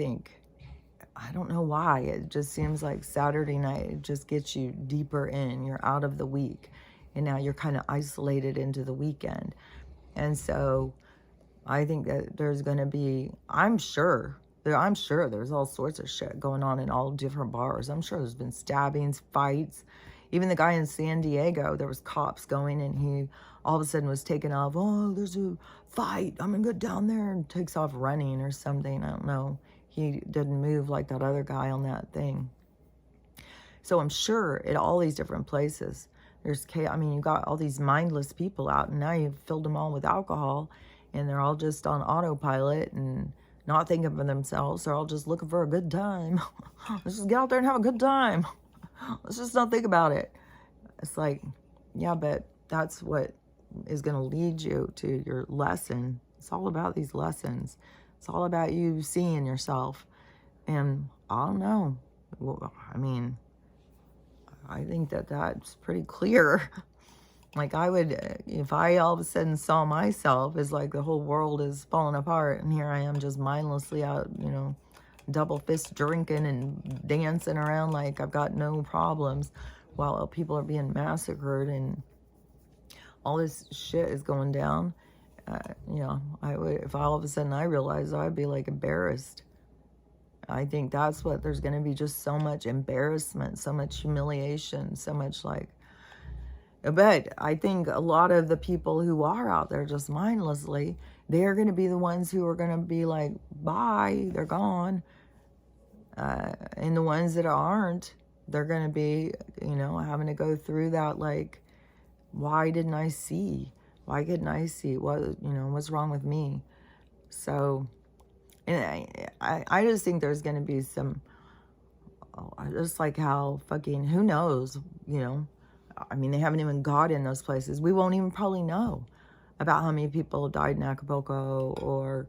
don't know why. It just seems like Saturday night, it just gets you deeper in. You're out of the week, and now you're kind of isolated into the weekend. And so I think that there's going to be, I'm sure there's all sorts of shit going on in all different bars. I'm sure there's been stabbings, fights. Even the guy in San Diego, there was cops going, and he all of a sudden was taken off. Oh, there's a fight. I'm going to go down there, and takes off running or something. I don't know. He didn't move like that other guy on that thing. So I'm sure at all these different places, there's chaos. I mean, you got all these mindless people out, and now you've filled them all with alcohol, and they're all just on autopilot and not thinking for themselves. They're all just looking for a good time. Let's just get out there and have a good time. Let's just not think about it. It's like, yeah, but that's what is going to lead you to your lesson. It's all about these lessons. It's all about you seeing yourself. And I don't know. Well, I mean, I think that that's pretty clear. Like, I would, if I all of a sudden saw myself as like the whole world is falling apart, and here I am just mindlessly out, you know, double fist drinking and dancing around like I've got no problems, while people are being massacred and all this shit is going down. You know, I would, if all of a sudden I realized, I'd be like embarrassed. I think that's what, there's going to be just so much embarrassment, so much humiliation, so much like, but I think a lot of the people who are out there just mindlessly, they're going to be the ones who are going to be like, bye, they're gone. And the ones that aren't, they're going to be, you know, having to go through that, like, why didn't I see? Why couldn't I see what, what's wrong with me? So, and I just think there's going to be some, just like how fucking, who knows, I mean, they haven't even got in those places. We won't even probably know about how many people died in Acapulco, or,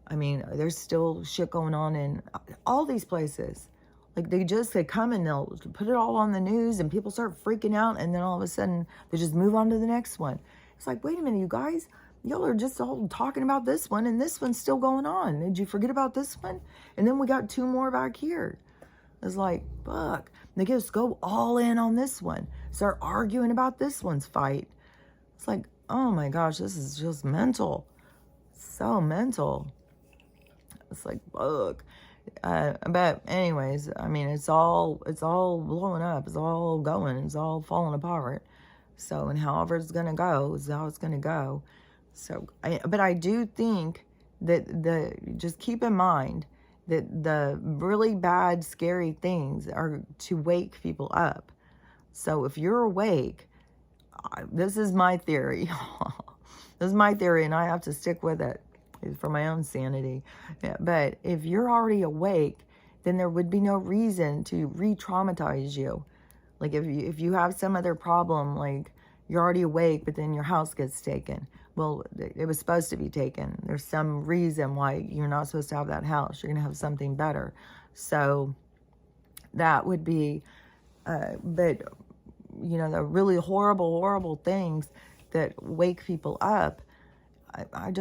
I mean, there's still shit going on in all these places. Like, they come and they'll put it all on the news and people start freaking out, and then all of a sudden they just move on to the next one. It's like, wait a minute, you guys, y'all are just all talking about this one, and this one's still going on. Did you forget about this one? And then we got 2 more back here. It's like, fuck. They just go all in on this one. Start arguing about this one's fight. It's like, oh my gosh, this is just mental. So mental. It's like, fuck. But anyways, I mean, it's all blowing up. It's all going. It's all falling apart. So, and however it's going to go is how it's going to go. So, but I do think that just keep in mind that the really bad, scary things are to wake people up. So if you're awake, this is my theory. This is my theory, and I have to stick with it for my own sanity. Yeah, but if you're already awake, then there would be no reason to re-traumatize you. Like if you have some other problem, like you're already awake, but then your house gets taken. Well, it was supposed to be taken. There's some reason why you're not supposed to have that house. You're going to have something better. So that would be, but, the really horrible things that wake people up, I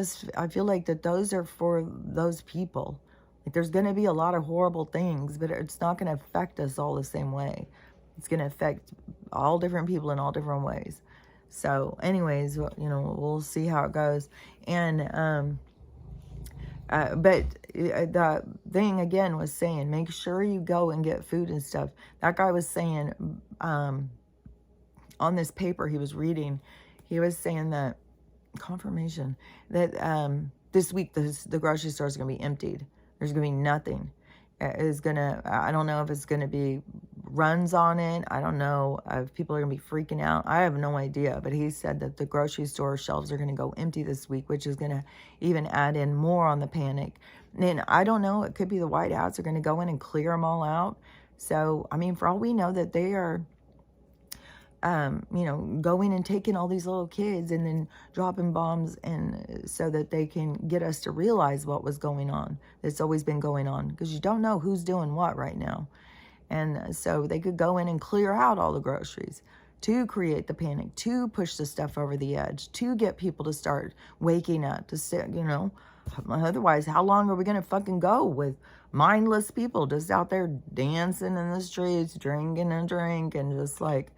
feel like that those are for those people. Like there's going to be a lot of horrible things, but it's not going to affect us all the same way. It's going to affect all different people in all different ways. So anyways, we'll see how it goes. And, but the thing again was saying, make sure you go and get food and stuff. That guy was saying, on this paper he was reading, he was saying that confirmation that, this week, the grocery store is going to be emptied. There's going to be nothing. I don't know if it's going to be runs on it. I don't know if people are going to be freaking out. I have no idea. But he said that the grocery store shelves are going to go empty this week, which is going to even add in more on the panic. And I don't know. It could be the White Hats are going to go in and clear them all out. So, I mean, for all we know, that they are, going and taking all these little kids and then dropping bombs, and so that they can get us to realize what was going on. That's always been going on, because you don't know who's doing what right now. And so they could go in and clear out all the groceries to create the panic, to push the stuff over the edge, to get people to start waking up, to sit, otherwise, how long are we going to fucking go with mindless people just out there dancing in the streets, drinking and drink, and just like,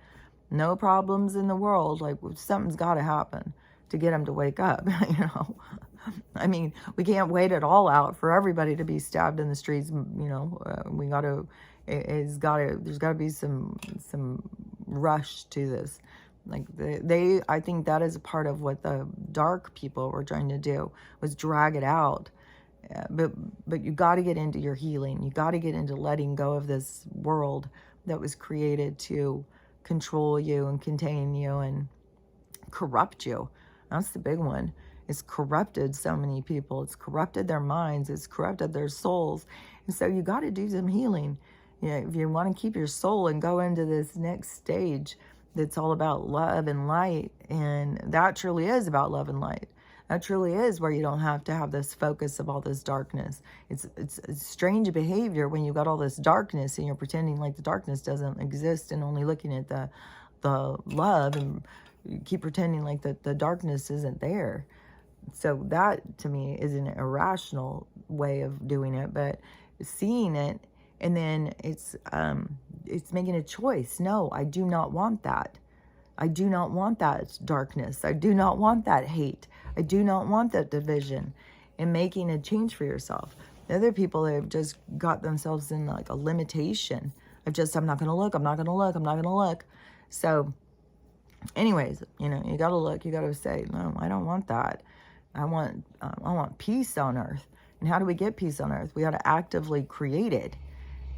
no problems in the world. Like, something's got to happen to get them to wake up, I mean, we can't wait it all out for everybody to be stabbed in the streets. We got to, there's got to be some rush to this. Like I think that is a part of what the dark people were trying to do, was drag it out. But you got to get into your healing. You got to get into letting go of this world that was created to control you and contain you and corrupt you. That's the big one. It's corrupted so many people. It's corrupted their minds. It's corrupted their souls. And so you got to do some healing. If you want to keep your soul and go into this next stage that's all about love and light, and that truly is about love and light. That truly is where you don't have to have this focus of all this darkness. It's strange behavior when you've got all this darkness and you're pretending like the darkness doesn't exist and only looking at the love, and you keep pretending like the darkness isn't there. So that to me is an irrational way of doing it, but seeing it, and then it's making a choice. No, I do not want that. I do not want that darkness. I do not want that hate. I do not want that division, and making a change for yourself. The other people have just got themselves in like a limitation of just, I'm not going to look, I'm not going to look, I'm not going to look. So anyways, you got to look, you got to say, no, I don't want that. I want peace on earth. And how do we get peace on earth? We got to actively create it.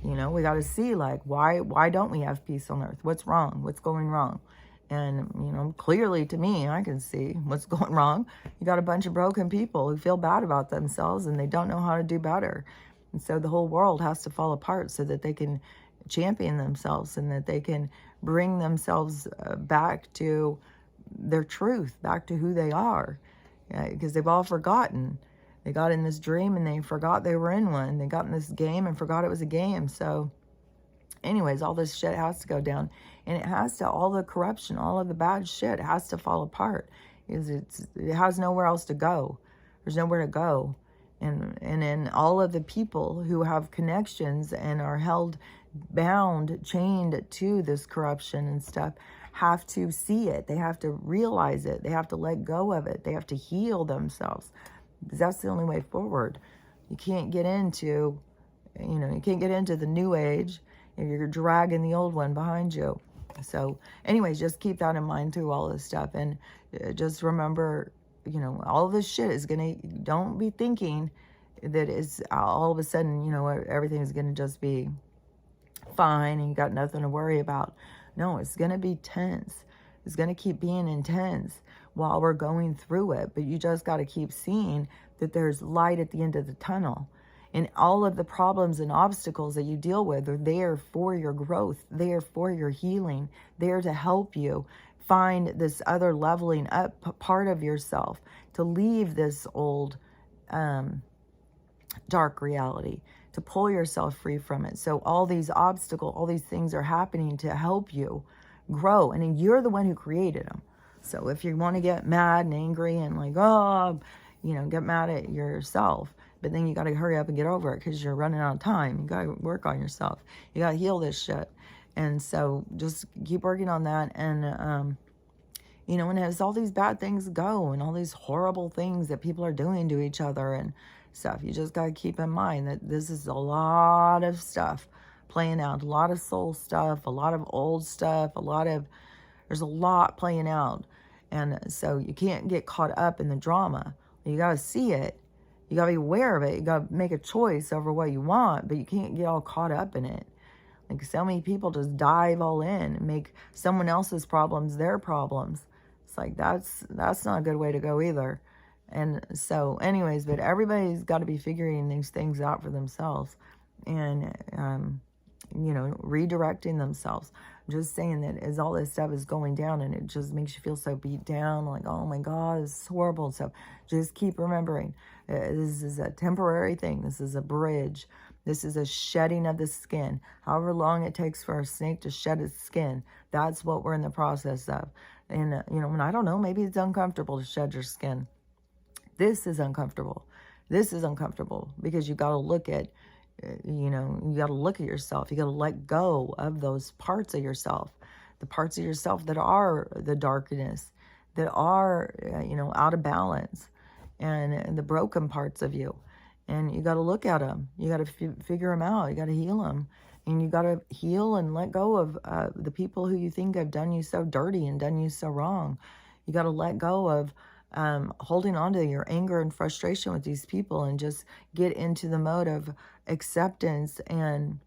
We got to see, like, why don't we have peace on earth? What's wrong? What's going wrong? And, clearly to me, I can see what's going wrong. You got a bunch of broken people who feel bad about themselves and they don't know how to do better. And so the whole world has to fall apart so that they can champion themselves and that they can bring themselves back to their truth, back to who they are. Because they've all forgotten. They got in this dream and they forgot they were in one. They got in this game and forgot it was a game. So anyways, all this shit has to go down, and it has to, all the corruption, all of the bad shit has to fall apart. It has nowhere else to go. There's nowhere to go. And then all of the people who have connections and are held bound, chained to this corruption and stuff, have to see it. They have to realize it. They have to let go of it. They have to heal themselves. Because that's the only way forward. You can't get into, you can't get into the new age if you're dragging the old one behind you. So anyways, just keep that in mind through all this stuff. And just remember, all this shit is don't be thinking that it's all of a sudden, everything's going to just be fine and you got nothing to worry about. No, it's going to be tense. It's going to keep being intense while we're going through it. But you just got to keep seeing that there's light at the end of the tunnel. And all of the problems and obstacles that you deal with are there for your growth, there for your healing, there to help you find this other leveling up part of yourself, to leave this old dark reality, to pull yourself free from it. So all these obstacles, all these things are happening to help you grow. And you're the one who created them. So if you want to get mad and angry and get mad at yourself, but then you got to hurry up and get over it because you're running out of time. You got to work on yourself. You got to heal this shit. And so just keep working on that. And, and as all these bad things go and all these horrible things that people are doing to each other and stuff, you just got to keep in mind that this is a lot of stuff playing out, a lot of soul stuff, a lot of old stuff, there's a lot playing out. And so you can't get caught up in the drama. You got to see it. You got to be aware of it. You got to make a choice over what you want, but you can't get all caught up in it. Like so many people just dive all in and make someone else's problems their problems. It's like, that's not a good way to go either. And so anyways, but everybody's got to be figuring these things out for themselves and, redirecting themselves. I'm just saying that as all this stuff is going down and it just makes you feel so beat down, like, oh my God, this is horrible. So just keep remembering, this is a temporary thing. This is a bridge. This is a shedding of the skin. However long it takes for a snake to shed its skin, that's what we're in the process of. And, and I don't know, maybe it's uncomfortable to shed your skin. This is uncomfortable. This is uncomfortable because you got to look at, you got to look at yourself. You got to let go of those parts of yourself, the parts of yourself that are the darkness, that are, out of balance, and the broken parts of you. And you got to look at them. You got to figure them out. You got to heal them. And you got to heal and let go of the people who you think have done you so dirty and done you so wrong. You got to let go of holding on to your anger and frustration with these people and just get into the mode of acceptance and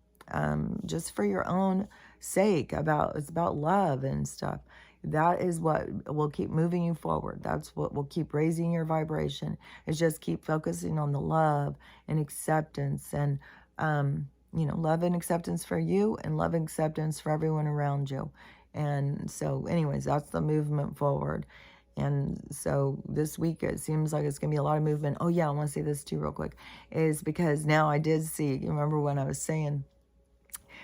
just for your own sake, it's about love and stuff. That is what will keep moving you forward. That's what will keep raising your vibration, is just keep focusing on the love and acceptance and, love and acceptance for you and love and acceptance for everyone around you. And so anyways, that's the movement forward. And so this week, it seems like it's going to be a lot of movement. Oh, yeah, I want to say this too real quick, is because now I did see, you remember when I was saying,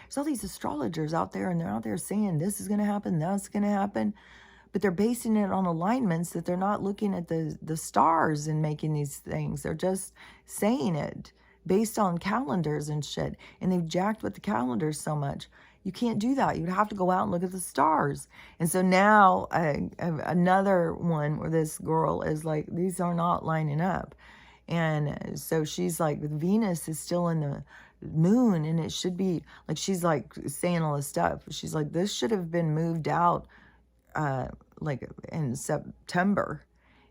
there's all these astrologers out there, and they're out there saying this is going to happen, that's going to happen, but they're basing it on alignments that they're not looking at the stars and making these things. They're just saying it based on calendars and shit, and they've jacked with the calendars so much. You can't do that. You'd have to go out and look at the stars. And so now another one where this girl is like, these are not lining up. And so she's like, Venus is still in the moon, and it should be like, she's like saying all this stuff. She's like, this should have been moved out like in September,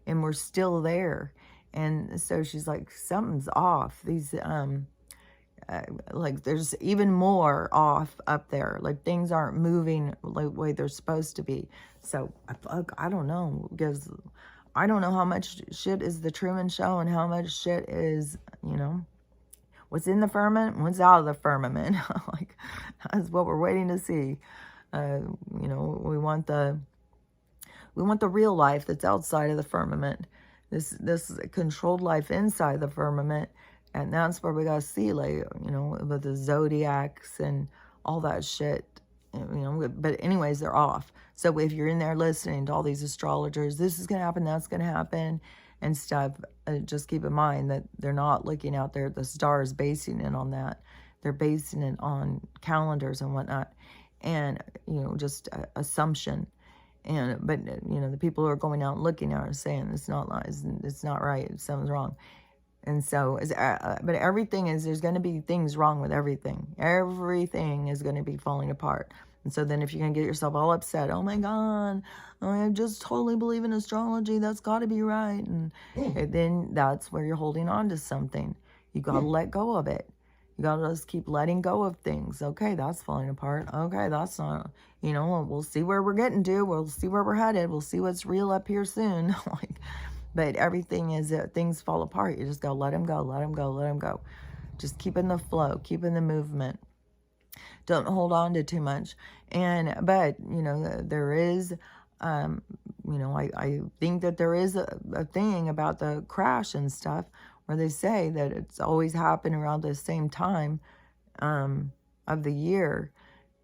and we're still there. And so she's like, something's off. These like there's even more off up there. Like things aren't moving like the way they're supposed to be. So I don't know, because I don't know how much shit is the Truman Show and how much shit is, you know, what's in the firmament, what's out of the firmament. Like that's what we're waiting to see. You know, we want the real life that's outside of the firmament. This controlled life inside the firmament, and that's where we gotta see, like, you know, with the zodiacs and all that shit. You know, but anyways, they're off. So if you're in there listening to all these astrologers, this is gonna happen, that's gonna happen, and stuff, just keep in mind that they're not looking out there at the stars, basing it on that. They're basing it on calendars and whatnot, and you know, just assumption. But you know, the people who are going out and looking at it are saying it's not lies, it's not right, something's wrong. And so, but everything is, there's going to be things wrong with everything. Everything is going to be falling apart. And so then if you're going to get yourself all upset, oh my God, I just totally believe in astrology, that's got to be right. And then that's where you're holding on to something. You got to let go of it. You got to just keep letting go of things. Okay, that's falling apart. Okay, that's not, you know, we'll see where we're getting to. We'll see where we're headed. We'll see what's real up here soon. Like, but everything is that things fall apart. You just go, let them go, let them go, let them go. Just keep in the flow, keep in the movement. Don't hold on to too much. But, you know, there is, you know, I think that there is a thing about the crash and stuff where they say that it's always happened around the same time of the year.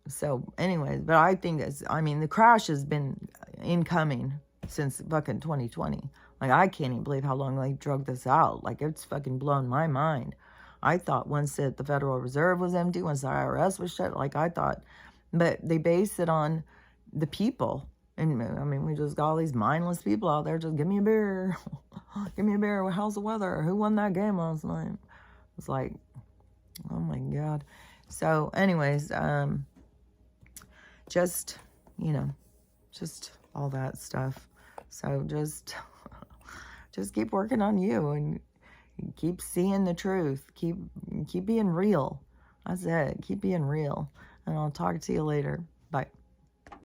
So anyways, but I think I mean, the crash has been incoming since fucking 2020. Like, I can't even believe how long they drug this out. Like, it's fucking blown my mind. I thought once that the Federal Reserve was empty, once the IRS was shut, like I thought. But they base it on the people. And, I mean, we just got all these mindless people out there. Just give me a beer. Give me a beer. How's the weather? Who won that game last night? It's like, oh, my God. So, anyways, just, you know, just all that stuff. So, just keep working on you and keep seeing the truth. Keep being real. That's it. Keep being real. And I'll talk to you later. Bye.